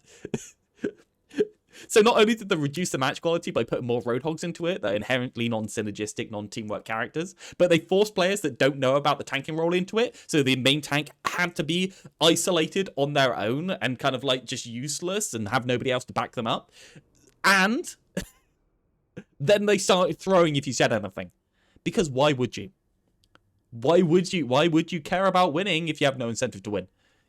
S1: So not only did they reduce the match quality by putting more Roadhogs into it that are inherently non-synergistic, non-teamwork characters, but they forced players that don't know about the tanking role into it, so the main tank had to be isolated on their own and kind of like just useless and have nobody else to back them up. And then they started throwing if you said anything. Because why would you? Why would you care about winning if you have no incentive to win?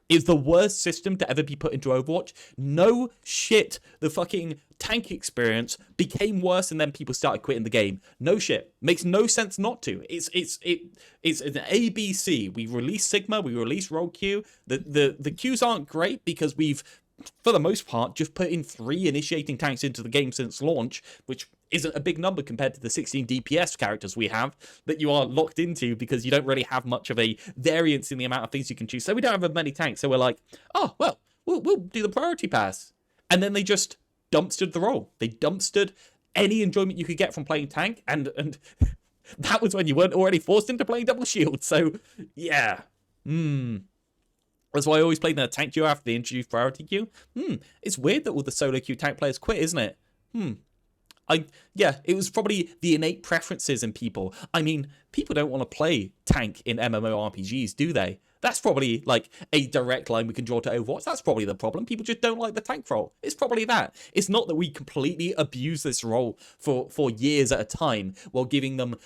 S1: It's the worst system to ever be put into Overwatch. No shit. The fucking tank experience became worse and then people started quitting the game. No shit. Makes no sense not to. It's an ABC. We release Sigma, we release Rogue Q. The queues aren't great because we've, for the most part, just put in 3 initiating tanks into the game since launch, which isn't a big number compared to the 16 DPS characters we have that you are locked into because you don't really have much of a variance in the amount of things you can choose. So we don't have many tanks. So we're like, oh, well, we'll do the priority pass. And then they just dumpstered the role. They dumpstered any enjoyment you could get from playing tank. And that was when you weren't already forced into playing double shield. So, yeah. That's why I always played in a tank queue after they introduced priority queue. It's weird that all the solo queue tank players quit, isn't it? Yeah, it was probably the innate preferences in people. I mean, people don't want to play tank in MMORPGs, do they? That's probably like a direct line we can draw to Overwatch. That's probably the problem. People just don't like the tank role. It's probably that. It's not that we completely abuse this role for years at a time while giving them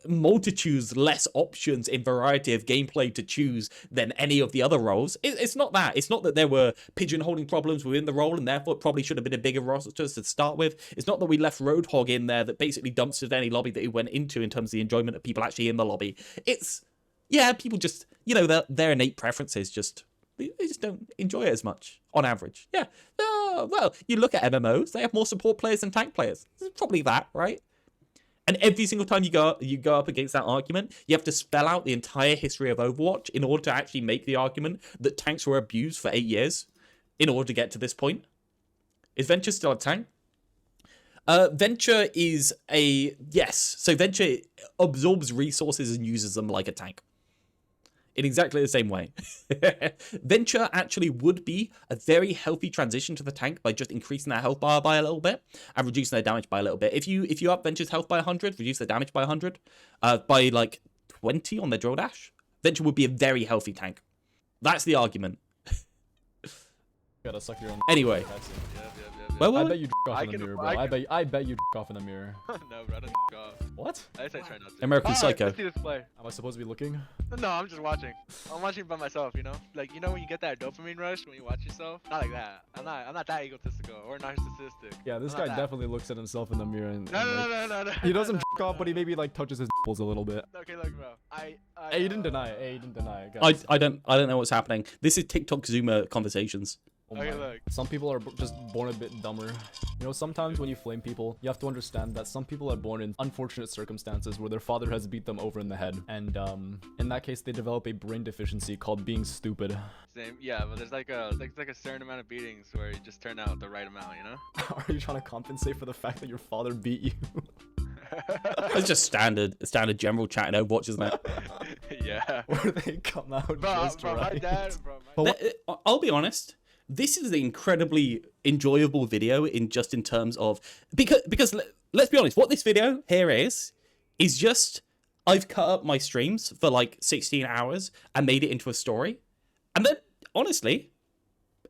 S1: multitudes less options in variety of gameplay to choose than any of the other roles. It's not that. It's not that there were pigeonholing problems within the role and therefore it probably should have been a bigger roster to start with. It's not that we left Roadhog in there that basically dumpstered any lobby that he went into in terms of the enjoyment of people actually in the lobby. It's, yeah, people just, you know, their innate preferences just, they just don't enjoy it as much on average. Yeah. Well, you look at MMOs, they have more support players than tank players. It's probably that, right? And every single time you go up against that argument, you have to spell out the entire history of Overwatch in order to actually make the argument that tanks were abused for 8 years in order to get to this point. Is Venture still a tank? Venture is yes. So Venture absorbs resources and uses them like a tank. In exactly the same way. Venture actually would be a very healthy transition to the tank by just increasing their health bar by a little bit and reducing their damage by a little bit. If you up Venture's health by 100, reduce their damage by 100, by like 20 on their drill dash, Venture would be a very healthy tank. That's the argument.
S2: Gotta suck your own.
S1: Anyway. Well,
S2: I bet you off
S3: I
S2: in the
S3: can-
S2: mirror, bro.
S3: I
S2: I bet you off in the mirror.
S3: No, bro, I don't off.
S2: What?
S3: I just try not to.
S1: American Psycho.
S3: Let's see this play.
S2: Am I supposed to be looking?
S3: No, I'm just watching. I'm watching by myself, you know? Like, you know when you get that dopamine rush when you watch yourself? Not like that. I'm not that egotistical or narcissistic.
S2: Yeah, this
S3: I'm
S2: guy
S3: not that.
S2: definitely looks at himself in the mirror and,
S3: No,
S2: and,
S3: no,
S2: like,
S3: no, no, no, no.
S2: he doesn't
S3: no,
S2: off, but he maybe like touches his nipples a little bit.
S3: Okay, look, bro.
S2: Hey, you didn't deny it. Hey, you didn't deny it,
S1: I
S2: guys.
S1: I don't know what's happening. This is TikTok Zoomer conversations.
S2: Oh
S3: Okay,
S2: my.
S3: look.
S2: Some people are just born a bit dumber. You know, sometimes when you flame people, you have to understand that some people are born in unfortunate circumstances where their father has beat them over in the head. And in that case, they develop a brain deficiency called being stupid.
S3: Same, yeah, but there's like a certain amount of beatings where you just turn out the right amount, you know?
S2: Are you trying to compensate for the fact that your father beat you?
S1: It's just standard general chat in Overwatch, isn't it?
S3: Yeah.
S2: Where they come out just
S3: Bro,
S2: right.
S3: my dad, bro.
S2: But
S1: I'll be honest. This is an incredibly enjoyable video in terms of because let's be honest, what this video here is just I've cut up my streams for like 16 hours and made it into a story, and then honestly,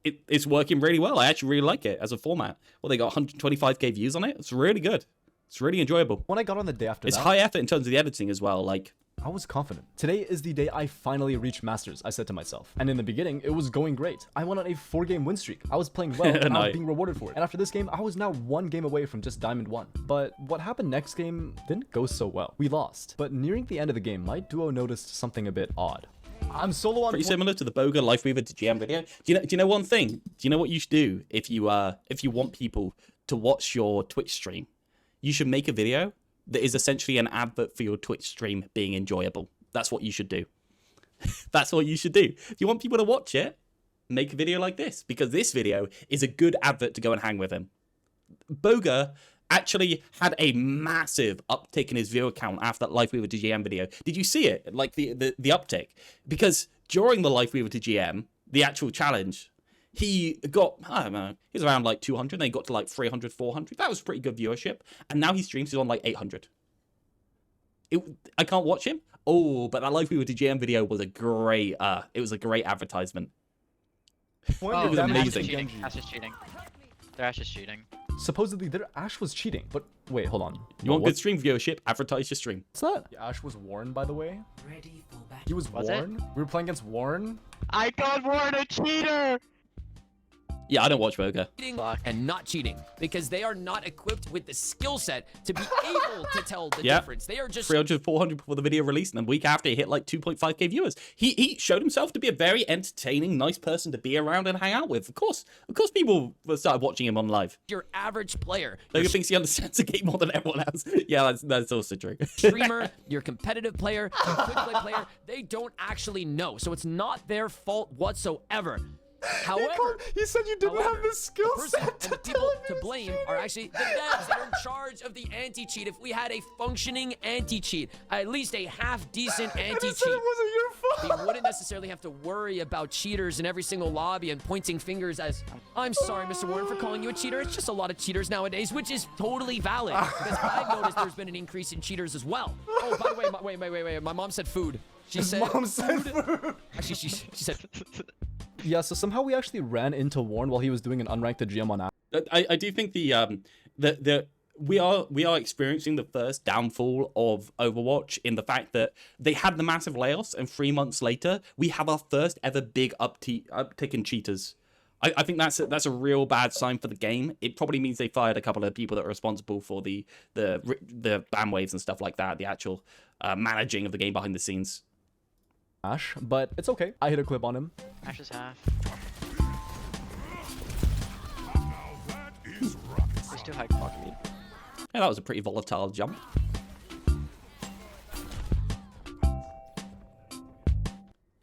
S1: it's working really well. I actually really like it as a format. Well, they got 125k views on it. It's really good. It's really enjoyable.
S2: when I got on the day after
S1: It's
S2: that,
S1: high effort in terms of the editing as well. Like,
S2: I was confident. Today is the day I finally reached Masters, I said to myself. And in the beginning, it was going great. I went on a 4-game win streak. I was playing well, and I was
S1: Nice.
S2: being rewarded for it. And after this game, I was now 1 game away from just Diamond 1. But what happened next game didn't go so well. We lost. But nearing the end of the game, my duo noticed something a bit odd. I'm solo on...
S1: pretty similar to the Boga Lifeweaver to GM video. Do you know one thing? Do you know what you should do if you want people to watch your Twitch stream? You should make a video that is essentially an advert for your Twitch stream being enjoyable. That's what you should do. That's what you should do. If you want people to watch it, make a video like this, because this video is a good advert to go and hang with him. Boga actually had a massive uptick in his viewer count after that Lifeweaver to GM video. Did you see it? Like the uptick? Because during the Lifeweaver to GM, the actual challenge, he got, I don't know, he was around like 200, then he got to like 300, 400. That was pretty good viewership. And now his streams is on like 800. I can't watch him. Oh, but that Lifeweaver to GM video was a great, it was a great advertisement.
S2: Point
S1: It was
S2: of damage
S1: amazing.
S2: to Genji.
S5: Ash is cheating. Their Ash is cheating.
S2: Supposedly, their Ashe was cheating. But wait, hold on.
S1: You want good stream viewership? Advertise your stream.
S2: What's that? Yeah, Ashe was Warren, by the way. He was
S5: Was it?
S2: Warren? We were playing against Warren?
S3: I called Warren a cheater!
S1: Yeah, I don't watch Boga.
S8: Cheating and not cheating because they are not equipped with the skill set to be able to tell the
S1: Yeah.
S8: difference. They are just
S1: 300, 400 before the video released, and then week after he hit like 2.5k viewers. He showed himself to be a very entertaining, nice person to be around and hang out with. Of course people started watching him on live.
S8: your average player,
S1: Boga
S8: your
S1: thinks he understands the game more than everyone else. Yeah, that's also true.
S8: streamer, your competitive player, your quick play player. They don't actually know, so it's not their fault whatsoever. However,
S2: He said you didn't
S8: However,
S2: have the skill
S8: the person
S2: set
S8: and
S2: to
S8: the
S2: tell
S8: people
S2: him he
S8: to
S2: was
S8: blame
S2: cheating.
S8: are actually the devs that are in charge of the anti-cheat. If we had a functioning anti-cheat, at least a half-decent
S2: And he
S8: anti-cheat,
S2: said it wasn't your
S8: we
S2: fault.
S8: wouldn't necessarily have to worry about cheaters in every single lobby and pointing fingers as, I'm sorry, Mr. Warren, for calling you a cheater. It's just a lot of cheaters nowadays, which is totally valid. Because I've noticed there's been an increase in cheaters as well. Oh, by the way, wait. My mom said food. She said
S2: Mom said food.
S8: Actually, she said
S2: Yeah, so somehow we actually ran into Warren while he was doing an unranked GM on Ashe.
S1: I do think we are experiencing the first downfall of Overwatch in the fact that they had the massive layoffs, and 3 months later we have our first ever big uptick in cheaters. I think that's a real bad sign for the game. It probably means they fired a couple of people that are responsible for the ban waves and stuff like that, the actual managing of the game behind the scenes.
S2: Ashe, but it's okay. I hit a clip on him.
S5: Ash is half. There's too high clock speed.
S1: Yeah, that was a pretty volatile jump.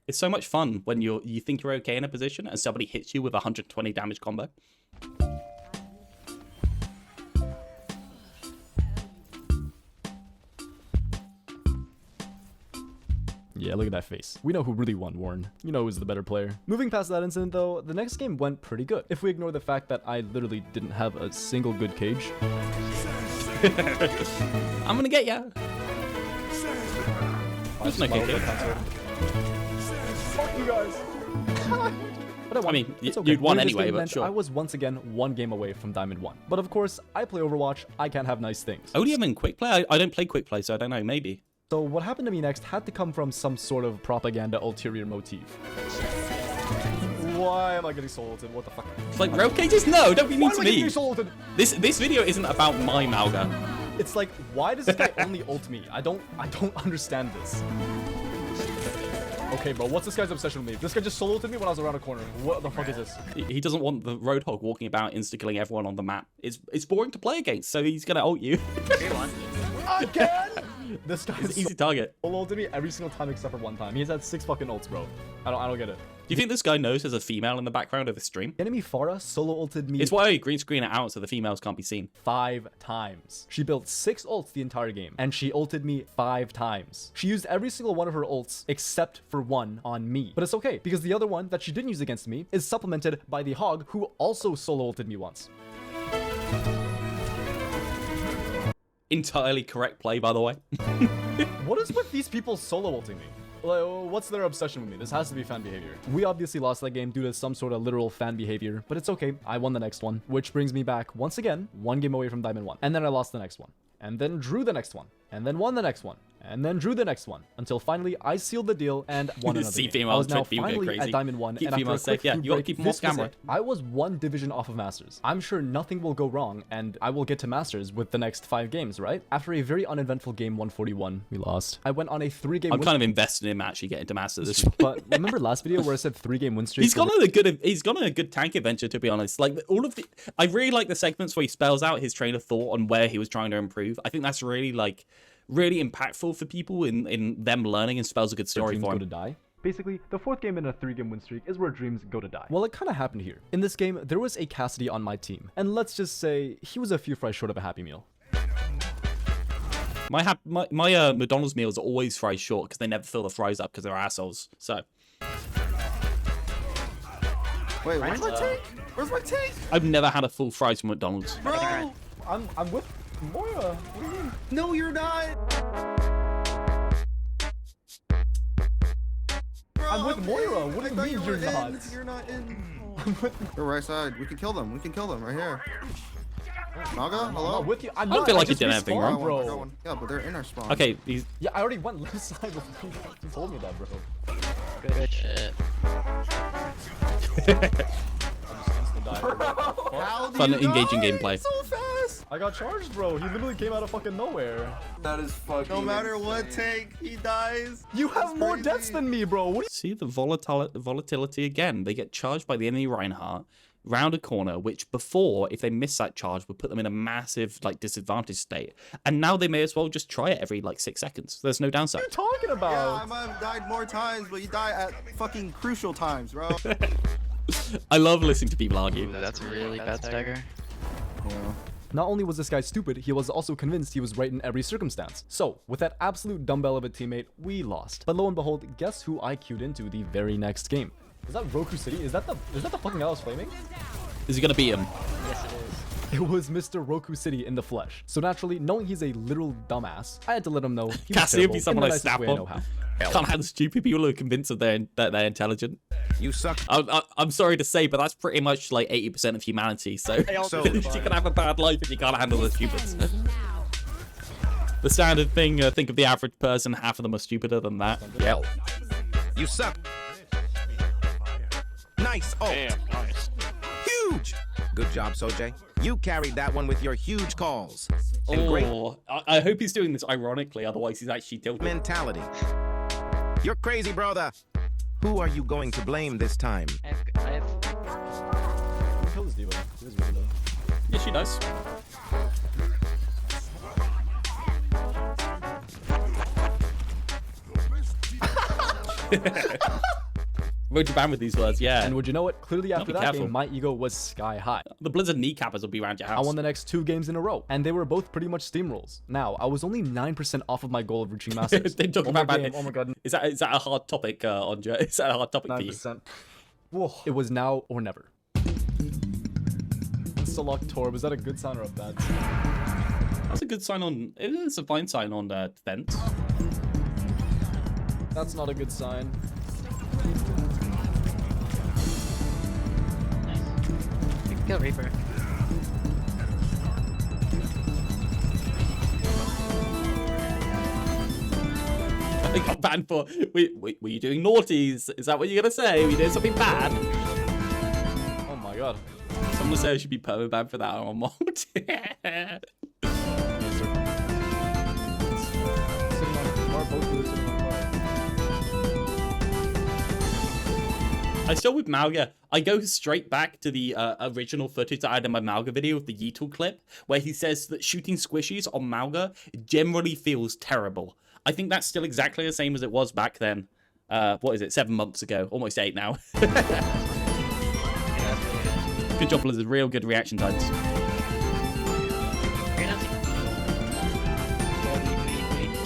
S1: It's so much fun when you think you're okay in a position and somebody hits you with a 120 damage combo.
S2: Yeah, look at that face. We know who really won, Warren. You know who's the better player. Moving past that incident though, the next game went pretty good. If we ignore the fact that I literally didn't have a single good cage.
S1: I'm gonna get ya. There's no
S2: Smiled
S1: kick.
S2: at console. Fuck you guys. But I won.
S1: I mean,
S2: It's okay.
S1: you'd won
S2: Winning this
S1: anyway,
S2: game
S1: but
S2: meant
S1: sure.
S2: I was once again 1 game away from Diamond 1. But of course, I play Overwatch. I can't have nice things.
S1: Odium in quick play? I don't play quick play, so I don't know. Maybe.
S2: So what happened to me next had to come from some sort of propaganda ulterior motif. Why am I getting soul ulted? What the fuck?
S1: It's like, okay, just no. Don't be mean
S2: Why
S1: to
S2: am I getting
S1: me.
S2: soul ulted?
S1: This video isn't about my Mauga.
S2: It's like, why does this guy only ult me? I don't understand this. Okay, bro, what's this guy's obsession with me? This guy just solo ulted me when I was around a corner. What the fuck is this?
S1: He doesn't want the Roadhog walking about insta-killing everyone on the map. It's boring to play against, so he's gonna ult you.
S2: Again? This guy's
S1: It's an easy target.
S2: solo ulted me every single time except for one time. He's had 6 fucking ults, bro. I don't get it.
S1: Do you think this guy knows there's a female in the background of the stream?
S2: Enemy Pharah solo ulted me
S1: It's why I green screen it out so the females can't be seen.
S2: 5 times. She built 6 ults the entire game, and she ulted me 5 times. She used every single one of her ults except for one on me. But it's okay, because the other one that she didn't use against me is supplemented by the Hog, who also solo ulted me once.
S1: Entirely correct play, by the way.
S2: What is with these people solo ulting me? Like, what's their obsession with me? This has to be fan behavior. We obviously lost that game due to some sort of literal fan behavior, but it's okay. I won the next one, which brings me back once again, 1 game away from Diamond 1. And then I lost the next one. And then drew the next one. And then won the next one. And then drew the next one. Until finally, I sealed the deal and won another
S1: See
S2: game.
S1: females,
S2: I was now
S1: try to go
S2: finally
S1: crazy.
S2: at Diamond 1.
S1: Keep
S2: and after a
S1: females
S2: quick
S1: safe. Yeah,
S2: few
S1: you gotta
S2: break,
S1: keep them off
S2: this was
S1: camera.
S2: it. I was 1 division off of Masters. I'm sure nothing will go wrong, and I will get to Masters with the next 5 games, right? After a very uneventful game 141, we lost. I went on a 3-game
S1: I'm
S2: win
S1: kind of invested in him actually getting to Masters this
S2: But remember last video where I said 3-game win streak?
S1: He's gone on a good tank adventure, to be honest. Like I really like the segments where he spells out his train of thought on where he was trying to improve. I think that's really impactful for people in them learning, and spells a good story
S2: dreams
S1: for
S2: go
S1: him.
S2: to die. Basically, the 4th game in a 3-game win streak is where dreams go to die. Well, it kind of happened here. In this game, there was a Cassidy on my team, and let's just say he was a few fries short of a Happy Meal.
S1: My McDonald's meals are always fries short because they never fill the fries up because they're assholes. So
S4: Wait, where's my tank? Where's my tank?
S1: I've never had a full fries from McDonald's.
S4: Bro!
S2: I'm with Moira. What do you mean?
S4: No, you're not! Bro,
S2: I'm with Moira. What do you
S4: I thought
S2: mean
S4: were
S2: you're
S4: in.
S2: not?
S4: You're not in. Go right side. We can kill them. We can kill them right here. Mauga,
S2: I'm
S4: hello?
S2: not with you. I'm
S1: I don't
S2: not.
S1: feel like you
S2: just
S1: did anything
S2: respawned,
S1: wrong.
S4: I
S2: bro.
S4: got one. Yeah, but they're in our spawn.
S1: Okay, he's
S2: Yeah, I already went left side before you told me that, bro.
S5: Good shit.
S4: How do
S1: fun,
S4: you
S1: engaging
S4: die
S1: gameplay.
S4: so fast?
S2: I got charged, bro. He literally came out of fucking nowhere.
S4: That is fucking No matter what tank, he dies.
S2: You have more
S4: crazy.
S2: deaths than me, bro. What
S1: See the volatility again. They get charged by the enemy Reinhardt round a corner, which before, if they miss that charge, would put them in a massive disadvantage state. And now they may as well just try it every 6 seconds. There's no downside.
S2: are you talking
S4: Yeah,
S2: about?
S4: I might have died more times, but you die at fucking crucial times, bro.
S1: I love listening to people argue.
S5: That's a really bad stagger.
S2: Not only was this guy stupid, he was also convinced he was right in every circumstance. So, with that absolute dumbbell of a teammate, we lost. But lo and behold, guess who I queued into the very next game? Is that Roku City? Is that the fucking guy I was flaming?
S1: Is he gonna beat him?
S5: Yes, it is.
S2: It was Mr. Roku City in the flesh. So naturally, knowing he's a literal dumbass, I had to let him know he was
S1: Cassie would be
S2: terrible
S1: someone
S2: in the
S1: I
S2: nicest
S1: snap
S2: way I know
S1: on.
S2: how.
S1: Can't have stupid people who are convinced that they're intelligent.
S9: You suck.
S1: I'm sorry to say, but that's pretty much 80% of humanity. So you can have a bad life if you can't handle the stupids. The standard thing, think of the average person, half of them are stupider than that. Yep.
S9: You suck. Nice. Oh,
S3: Nice.
S9: huge. Good job, Sojay. You carried that one with your huge calls. And great
S1: I hope he's doing this ironically, otherwise he's actually tilted.
S9: mentality. You're crazy, brother. Who are you going to blame this time?
S5: I have
S2: Kill this diva. He was really low.
S1: Yeah, she does. Wrote you ban with these words, yeah.
S2: And would you know it? Clearly after
S1: be
S2: that
S1: careful.
S2: game, my ego was sky high.
S1: The Blizzard kneecappers will be around your
S2: I
S1: house.
S2: won the next 2 games in a row, and they were both pretty much steamrolls. Now, I was only 9% off of my goal of reaching Masters.
S1: They talk
S2: One more
S1: about
S2: game, oh my god,
S1: Is that a hard topic, Andre? Is that a hard topic for you?
S2: 9%. Whoa. It was now or never. Select Torb, is that a good sign or a bad sign?
S1: That's a good sign on. It is a fine sign on defense.
S2: That's not a good sign.
S5: We can kill Reaper.
S1: I got banned for. Were you doing naughties? Is that what you're gonna say? Were you doing something bad?
S2: Oh my god.
S1: Someone say I should be perma banned for that on mod.
S2: Yes, sir. Sitting on bar, both of you are sitting on bar.
S1: I still with Mauga. I go straight back to the original footage that I had in my Mauga video of the Yeetle clip, where he says that shooting squishies on Mauga generally feels terrible. I think that's still exactly the same as it was back then. What is it? 7 months ago, almost 8 now. Good job, Blizzard. Real good reaction times.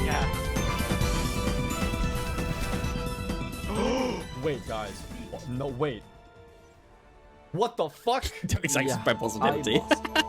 S5: Yeah.
S2: Wait, guys. No, wait. What the fuck?
S1: It's like spread positivity.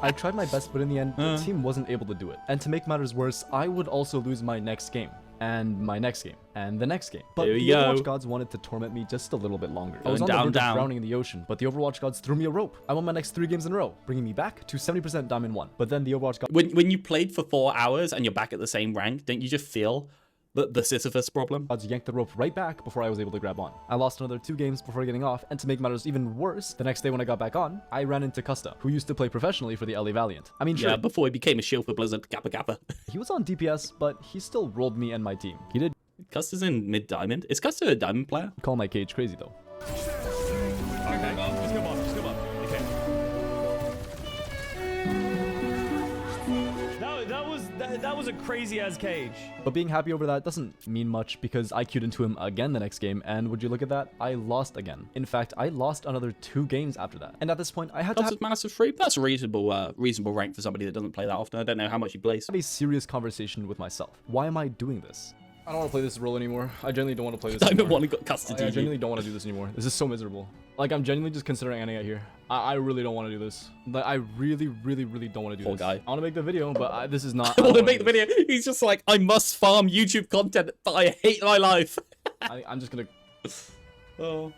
S2: I tried my best, but in the end, the team wasn't able to do it. And to make matters worse, I would also lose my next game. And my next game. And the next game. But
S1: There
S2: the
S1: we go.
S2: Overwatch gods wanted to torment me just a little bit longer. I was on
S1: Going
S2: the
S1: down,
S2: verge
S1: down.
S2: of drowning in the ocean, but the Overwatch gods threw me a rope. I won my next 3 games in a row, bringing me back to 70% Diamond 1. But then the Overwatch gods...
S1: When you played for 4 hours and you're back at the same rank, don't you just feel the Sisyphus problem?
S2: Gods yanked the rope right back before I was able to grab on. I lost another 2 games before getting off, and to make matters even worse, the next day when I got back on, I ran into Custa, who used to play professionally for the LA Valiant. I mean, sure,
S1: Yeah, before he became a shield for Blizzard. Kappa Kappa.
S2: he was on DPS, but he still rolled me and my team. He did
S1: Custer's in mid-diamond. Is Custer a diamond player?
S2: call my cage crazy though.
S10: Okay, just come on, just come on. Okay. That was a crazy ass cage.
S2: But being happy over that doesn't mean much because I queued into him again the next game, and would you look at that, I lost again. In fact, I lost another 2 games after that. And at this point, I had to
S1: Custer's
S2: have
S1: massive free. That's a reasonable rank for somebody that doesn't play that often. I don't know how much he plays.
S2: a serious conversation with myself. Why am I doing this? I don't want to play this role anymore. I genuinely don't want to play this
S1: Diamond
S2: anymore.
S1: 1 got Custer
S2: I
S1: GG.
S2: genuinely don't want to do this anymore. This is so miserable. Like, I'm genuinely just considering ending it here. I really don't want to do this. Like, I really don't want to do
S1: Poor
S2: this.
S1: guy.
S2: I want to make the video, but this is not...
S1: I want to
S2: don't
S1: make the
S2: wanna do
S1: video. He's just like, I must farm YouTube content, but I hate my life.
S2: this. I'm just gonna...
S1: Oh.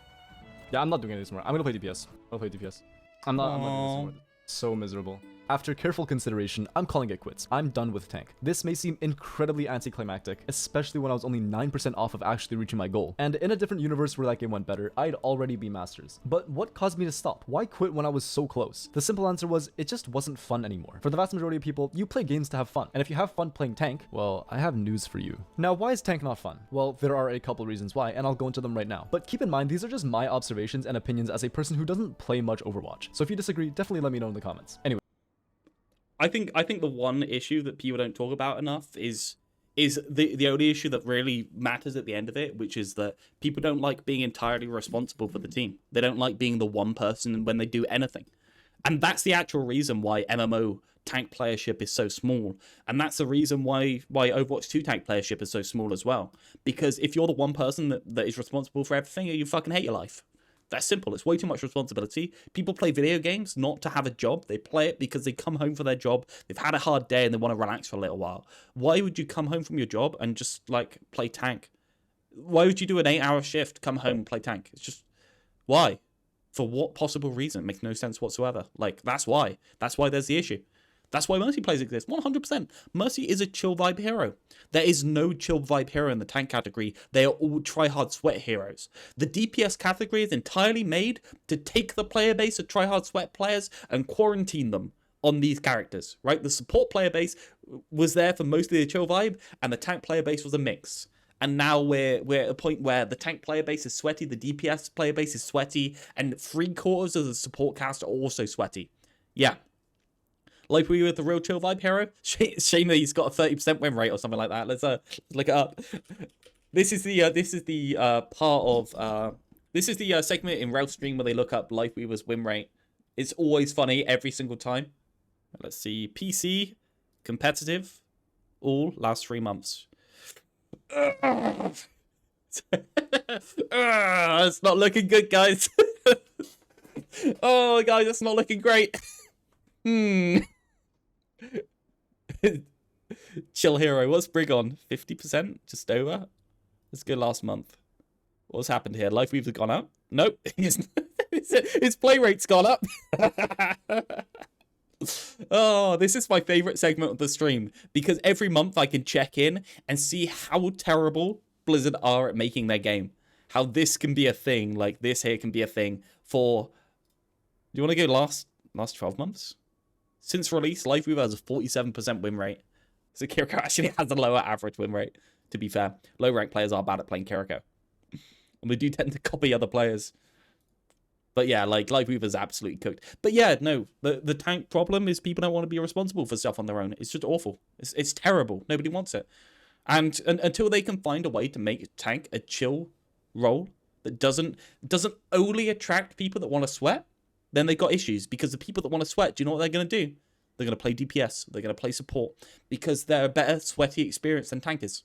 S2: Yeah, I'm not doing this anymore. I'm gonna play DPS. I'll play DPS. I'm not doing this anymore. So miserable. After careful consideration, I'm calling it quits. I'm done with tank. This may seem incredibly anticlimactic, especially when I was only 9% off of actually reaching my goal. And in a different universe where that game went better, I'd already be masters. But what caused me to stop? Why quit when I was so close? The simple answer was, it just wasn't fun anymore. For the vast majority of people, you play games to have fun. And if you have fun playing tank, well, I have news for you. Now, why is tank not fun? Well, there are a couple reasons why, and I'll go into them right now. But keep in mind, these are just my observations and opinions as a person who doesn't play much Overwatch. So if you disagree, definitely let me know in the comments. Anyway.
S1: I think the one issue that people don't talk about enough is the only issue that really matters at the end of it, which is that people don't like being entirely responsible for the team. They don't like being the one person when they do anything. And that's the actual reason why MMO tank playership is so small. And that's the reason why Overwatch 2 tank playership is so small as well. Because if you're the one person that is responsible for everything, you fucking hate your life. That's simple. It's way too much responsibility. People play video games not to have a job. They play it because they come home from their job. They've had a hard day and they want to relax for a little while. Why would you come home from your job and just like play tank? Why would you do an 8-hour shift, come home and play tank? It's just, why? For what possible reason? It makes no sense whatsoever. Like, that's why. That's why there's the issue. That's why Mercy plays exist. 100%. Mercy is a chill vibe hero. There is no chill vibe hero in the tank category. They are all tryhard sweat heroes. The DPS category is entirely made to take the player base of tryhard sweat players and quarantine them on these characters, right? The support player base was there for mostly the chill vibe, and the tank player base was a mix. And now we're at a point where the tank player base is sweaty, the DPS player base is sweaty, and 3/4 of the support cast are also sweaty. Yeah. Like we were with the real chill vibe hero. Shame that he's got a 30% win rate or something like that. Let's look it up. This is the segment in Rail Stream where they look up Life Weaver's win rate. It's always funny every single time. Let's see, PC, competitive, all last 3 months. It's not looking good, guys. Oh, guys, it's not looking great. Chill hero. What's Brig on? 50%? Just over? Let's go last month. What's happened here? Life Weaver's gone up? Nope. His play rate's gone up. Oh, this is my favorite segment of the stream because every month I can check in and see how terrible Blizzard are at making their game. How this can be a thing, like this here can be a thing for... Do you want to go last 12 months? Since release, Life Weaver has a 47% win rate. So Kiriko actually has a lower average win rate, to be fair. Low rank players are bad at playing Kiriko. And they do tend to copy other players. But yeah, like, Life Weaver's absolutely cooked. But yeah, no, the tank problem is people don't want to be responsible for stuff on their own. It's just awful. It's terrible. Nobody wants it. And until they can find a way to make tank a chill role that doesn't only attract people that want to sweat, then they got issues. Because the people that want to sweat, do you know what they're going to do? They're going to play DPS. They're going to play support. Because they're a better sweaty experience than tank is.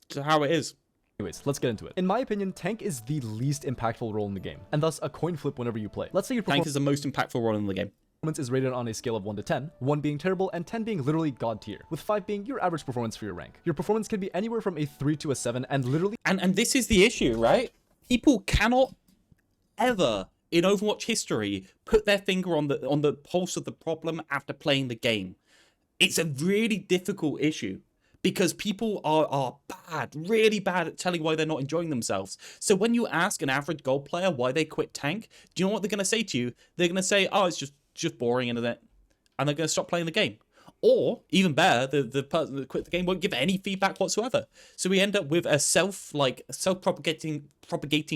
S1: It's how it is.
S2: Anyways, let's get into it. In my opinion, tank is the least impactful role in the game, and thus a coin flip whenever you play. Let's say your
S1: tank is the most impactful role in the game.
S2: Performance is rated on a scale of 1 to 10, 1 being terrible and 10 being literally god tier, with 5 being your average performance for your rank. Your performance can be anywhere from a 3 to a 7 and literally...
S1: And this is the issue, right? People cannot ever, in Overwatch history, put their finger on the pulse of the problem after playing the game. It's a really difficult issue. Because people are bad, really bad at telling why they're not enjoying themselves. So when you ask an average gold player why they quit tank, do you know what they're going to say to you? They're going to say, oh, it's just boring, isn't it? And they're going to stop playing the game. Or, even better, the person that quit the game won't give any feedback whatsoever. So we end up with a self-propagating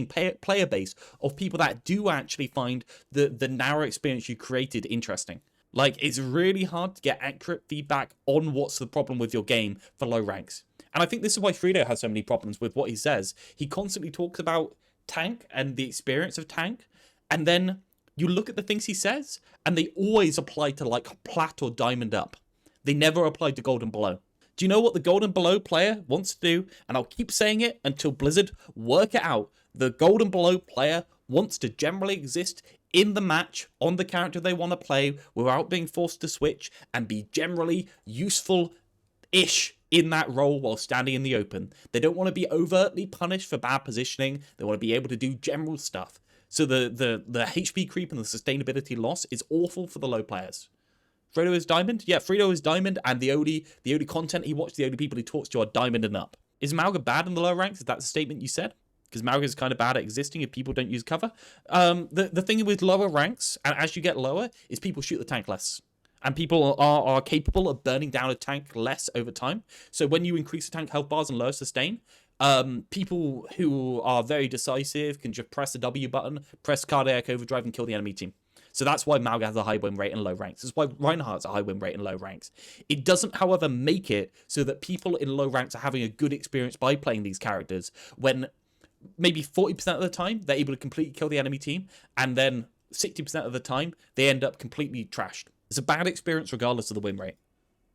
S1: player base of people that do actually find the narrow experience you created interesting. Like, it's really hard to get accurate feedback on what's the problem with your game for low ranks. And I think this is why Frito has so many problems with what he says. He constantly talks about tank and the experience of tank. And then you look at the things he says, and they always apply to, like, plat or diamond up. They never apply to gold and below. Do you know what the gold and below player wants to do? And I'll keep saying it until Blizzard work it out. The gold and below player wants to generally exist in the match on the character they want to play without being forced to switch and be generally useful-ish in that role while standing in the open. They don't want to be overtly punished for bad positioning. They want to be able to do general stuff. So the HP creep and the sustainability loss is awful for the low players. Frito is diamond? Yeah, Frito is diamond, and the only content he watches, the only people he talks to are diamond and up. Is Mauga bad in the low ranks? Is that the statement you said? Because Mauga is kind of bad at existing if people don't use cover. The thing with lower ranks, and as you get lower, is people shoot the tank less. And people are capable of burning down a tank less over time. So when you increase the tank health bars and lower sustain, people who are very decisive can just press the W button, press cardiac overdrive, and kill the enemy team. So that's why Mauga has a high win rate in low ranks. That's why Reinhardt's a high win rate in low ranks. It doesn't, however, make it so that people in low ranks are having a good experience by playing these characters when maybe 40% of the time they're able to completely kill the enemy team, and then 60% of the time they end up completely trashed. It's a bad experience regardless of the win rate.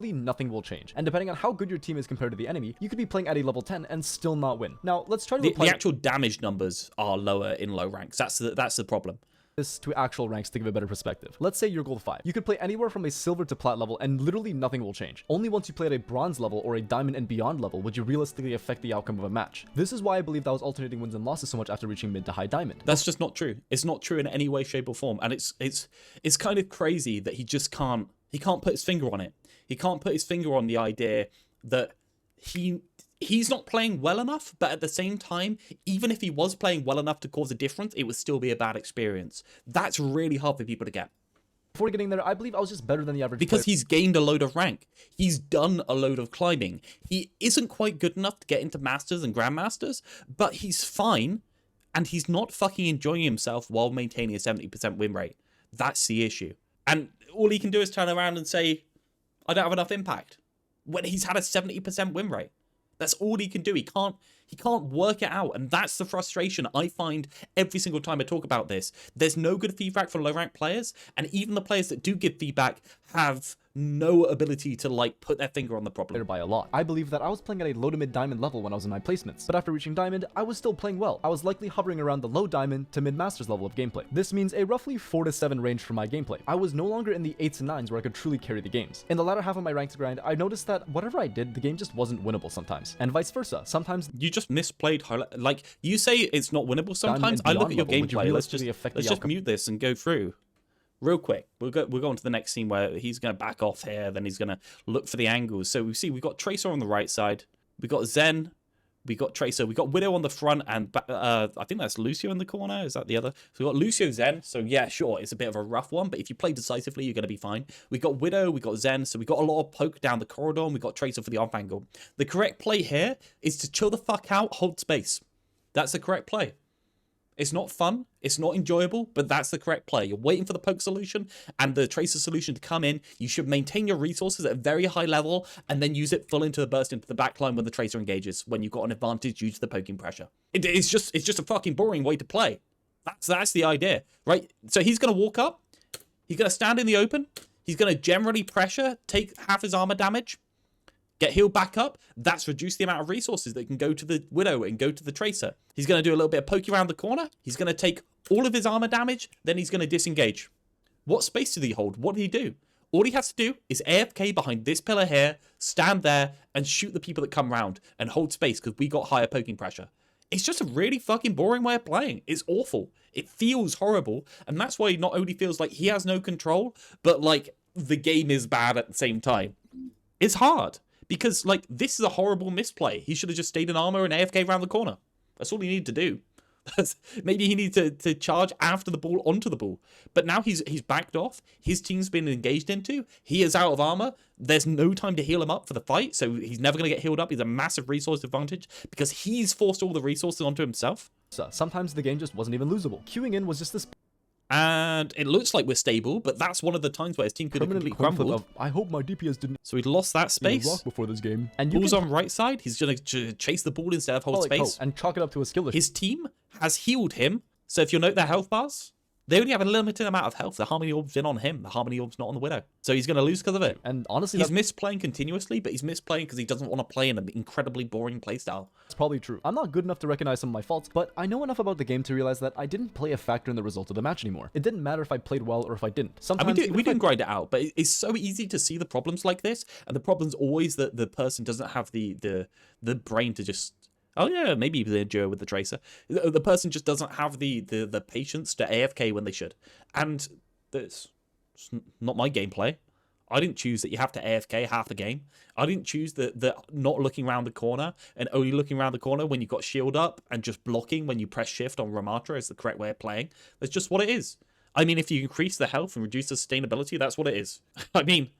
S2: Nothing will change, and depending on how good your team is compared to the enemy, you could be playing at a level 10 and still not win. Now let's try to
S1: the actual damage numbers are lower in low ranks. That's the problem.
S2: This to actual ranks to give a better perspective. Let's say you're gold 5. You could play anywhere from a silver to plat level and literally nothing will change. Only once you play at a bronze level or a diamond and beyond level would you realistically affect the outcome of a match. This is why I believe that was alternating wins and losses so much after reaching mid to high diamond.
S1: That's just not true. It's not true in any way, shape, or form. And it's kind of crazy that he just can't put his finger on it. He can't put his finger on the idea that he's not playing well enough, but at the same time, even if he was playing well enough to cause a difference, it would still be a bad experience. That's really hard for people to get.
S2: Before getting there, I believe I was just better than the average
S1: because
S2: player.
S1: He's gained a load of rank. He's done a load of climbing. He isn't quite good enough to get into Masters and Grandmasters, but he's fine, and he's not fucking enjoying himself while maintaining a 70% win rate. That's the issue. And all he can do is turn around and say, I don't have enough impact, when he's had a 70% win rate. That's all he can do. He can't work it out, and that's the frustration I find every single time I talk about this. There's no good feedback from low rank players, and even the players that do give feedback have no ability to like put their finger on the problem.
S2: By a lot. I believe that I was playing at a low to mid diamond level when I was in my placements, but after reaching diamond, I was still playing well. I was likely hovering around the low diamond to mid masters level of gameplay. This means a roughly 4 to 7 range for my gameplay. I was no longer in the 8s and 9s where I could truly carry the games. In the latter half of my ranked grind, I noticed that whatever I did, the game just wasn't winnable sometimes, and vice versa. Sometimes
S1: you just misplayed highlight. Like you say, it's not winnable sometimes. I look at your gameplay. Let's just mute this and go through. Real quick, we'll go on to the next scene where he's going to back off here, then he's going to look for the angles. So we see we've got Tracer on the right side, we got Zen, we got Tracer, we got Widow on the front, and I think that's Lucio in the corner. Is that the other? So we got Lucio, Zen. So yeah, sure, it's a bit of a rough one, but if you play decisively, you're going to be fine. We got Widow, we got Zen, so we got a lot of poke down the corridor, and we got Tracer for the off angle. The correct play here is to chill the fuck out, hold space. That's the correct play. It's not fun, it's not enjoyable, but that's the correct play. You're waiting for the poke solution and the Tracer solution to come in. You should maintain your resources at a very high level and then use it full into the burst into the backline when the Tracer engages, when you've got an advantage due to the poking pressure. It's just a fucking boring way to play. That's the idea, right? So he's going to walk up, he's going to stand in the open, he's going to generally pressure, take half his armor damage, get healed back up. That's reduced the amount of resources that can go to the Widow and go to the Tracer. He's going to do a little bit of poke around the corner. He's going to take all of his armor damage. Then he's going to disengage. What space did he hold? What did he do? All he has to do is AFK behind this pillar here, stand there, and shoot the people that come round and hold space because we got higher poking pressure. It's just a really fucking boring way of playing. It's awful. It feels horrible. And that's why he not only feels like he has no control, but like the game is bad at the same time. It's hard. Because, like, this is a horrible misplay. He should have just stayed in armor and AFK around the corner. That's all he needed to do. Maybe he needed to charge after the ball onto the ball. But now he's backed off. His team's been engaged into. He is out of armor. There's no time to heal him up for the fight. So he's never going to get healed up. He's a massive resource advantage because he's forced all the resources onto himself.
S2: So sometimes the game just wasn't even losable. Queuing in was just this...
S1: And it looks like we're stable, but that's one of the times where his team could have completely crumbled.
S2: I hope my DPS didn't...
S1: So he'd lost that space.
S2: Rock before this game. And
S1: Ball's on right side. He's going to chase the ball instead of hold space.
S2: And chalk it up to a skill issue.
S1: His team has healed him. So if you'll note their health bars, they only have a limited amount of health. The Harmony Orb's in on him. The Harmony Orb's not on the Widow. So he's going to lose because of it.
S2: And honestly,
S1: he's misplaying continuously, but he's misplaying because he doesn't want to play in an incredibly boring playstyle.
S2: It's probably true. I'm not good enough to recognize some of my faults, but I know enough about the game to realize that I didn't play a factor in the result of the match anymore. It didn't matter if I played well or if I didn't. Sometimes
S1: we didn't grind it out, but it's so easy to see the problems like this, and the problem's always that the person doesn't have the brain to just... Oh yeah, maybe they endure with the Tracer. The person just doesn't have the patience to AFK when they should. And it's not my gameplay. I didn't choose that you have to AFK half the game. I didn't choose the not looking around the corner and only looking around the corner when you got shield up and just blocking when you press shift on Ramatra is the correct way of playing. That's just what it is. I mean, if you increase the health and reduce the sustainability, that's what it is. I mean...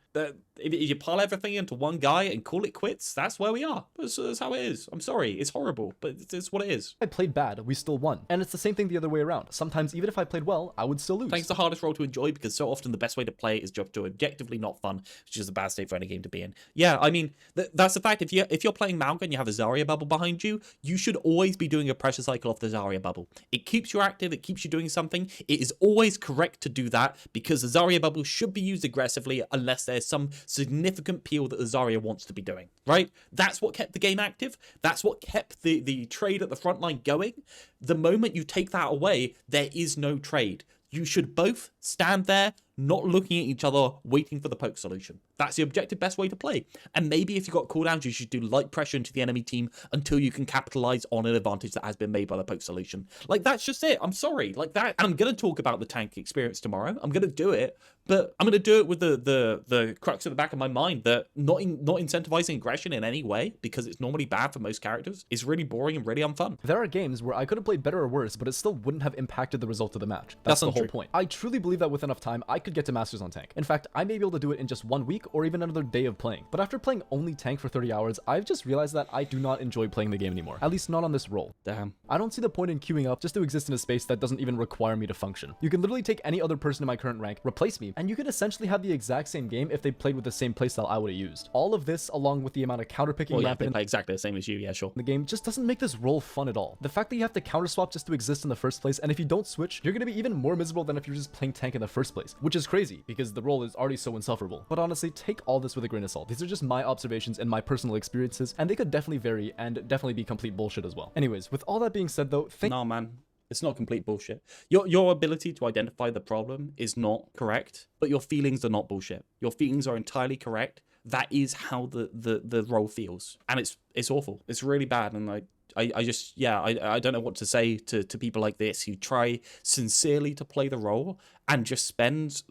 S1: If you pile everything into one guy and call it quits, that's where we are. That's how it is. I'm sorry, it's horrible, but it's what it is.
S2: I played bad, we still won. And it's the same thing the other way around. Sometimes, even if I played well, I would still lose.
S1: It's the hardest role to enjoy because so often the best way to play is just to objectively not fun, which is a bad state for any game to be in. Yeah, I mean, that's the fact. If you're playing Mauga and you have a Zarya bubble behind you, you should always be doing a pressure cycle off the Zarya bubble. It keeps you active, it keeps you doing something. It is always correct to do that because the Zarya bubble should be used aggressively unless there's some significant peel that the Zarya wants to be doing, right? That's what kept the game active. That's what kept the trade at the front line going. The moment you take that away, there is no trade. You should both stand there, not looking at each other, waiting for the poke solution. That's the objective best way to play. And maybe if you've got cooldowns, you should do light pressure into the enemy team until you can capitalize on an advantage that has been made by the poke solution. Like, that's just it. I'm sorry. Like that. And I'm going to talk about the tank experience tomorrow. I'm going to do it, but I'm going to do it with the crux at the back of my mind that not incentivizing aggression in any way, because it's normally bad for most characters, is really boring and really unfun.
S2: There are games where I could have played better or worse, but it still wouldn't have impacted the result of the match. That's the whole point. I truly believe that with enough time, I could get to Masters on tank. In fact, I may be able to do it in just 1 week or even another day of playing. But after playing only tank for 30 hours, I've just realized that I do not enjoy playing the game anymore. At least not on this role.
S1: Damn.
S2: I don't see the point in queuing up just to exist in a space that doesn't even require me to function. You can literally take any other person in my current rank, replace me, and you could essentially have the exact same game if they played with the same playstyle I would have used. All of this, along with the amount of counterpicking
S1: they play exactly the same as you, yeah, sure.
S2: The game just doesn't make this role fun at all. The fact that you have to counter swap just to exist in the first place, and if you don't switch, you're gonna be even more miserable than if you're just playing tank in the first place, which is crazy because the role is already so insufferable. But honestly, take all this with a grain of salt. These are just my observations and my personal experiences, and they could definitely vary and definitely be complete bullshit as well. Anyways, with all that being said though,
S1: Nah, man. It's not complete bullshit. Your ability to identify the problem is not correct, but your feelings are not bullshit. Your feelings are entirely correct. That is how the role feels. And it's awful. It's really bad. And I just, yeah, I don't know what to say to people like this who try sincerely to play the role and just spend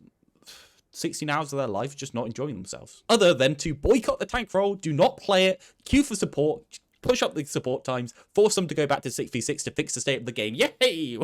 S1: 16 hours of their life just not enjoying themselves. Other than to boycott the tank role, do not play it, queue for support, push up the support times, force them to go back to 6v6 to fix the state of the game. Yay!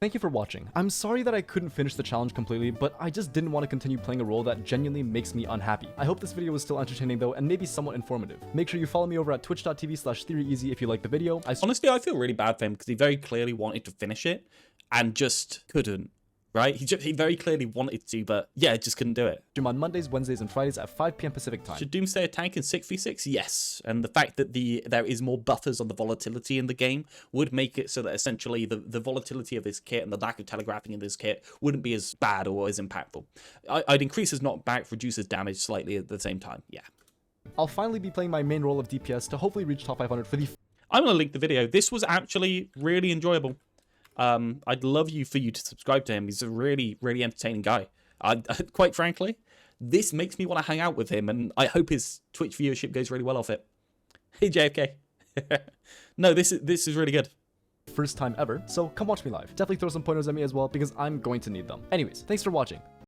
S2: Thank you for watching. I'm sorry that I couldn't finish the challenge completely, but I just didn't want to continue playing a role that genuinely makes me unhappy. I hope this video was still entertaining though, and maybe somewhat informative. Make sure you follow me over at twitch.tv/theoryeasy if you like the video.
S1: Honestly, I feel really bad for him because he very clearly wanted to finish it and just couldn't. Right? He very clearly wanted to, but yeah, just couldn't do it.
S2: Stream on Mondays, Wednesdays, and Fridays at 5 p.m. Pacific time.
S1: Should Doom stay a tank in 6v6? Yes. And the fact that there is more buffers on the volatility in the game would make it so that essentially the volatility of this kit and the lack of telegraphing in this kit wouldn't be as bad or as impactful. I'd increase his knockback, reduce his damage slightly at the same time. Yeah.
S2: I'll finally be playing my main role of DPS to hopefully reach top 500 for the...
S1: I'm going to link the video. This was actually really enjoyable. I'd love for you to subscribe to him. He's a really, really entertaining guy. Quite frankly, this makes me want to hang out with him, and I hope his Twitch viewership goes really well off it. Hey, JFK. No, this is really good.
S2: First time ever, so come watch me live. Definitely throw some pointers at me as well, because I'm going to need them. Anyways, thanks for watching.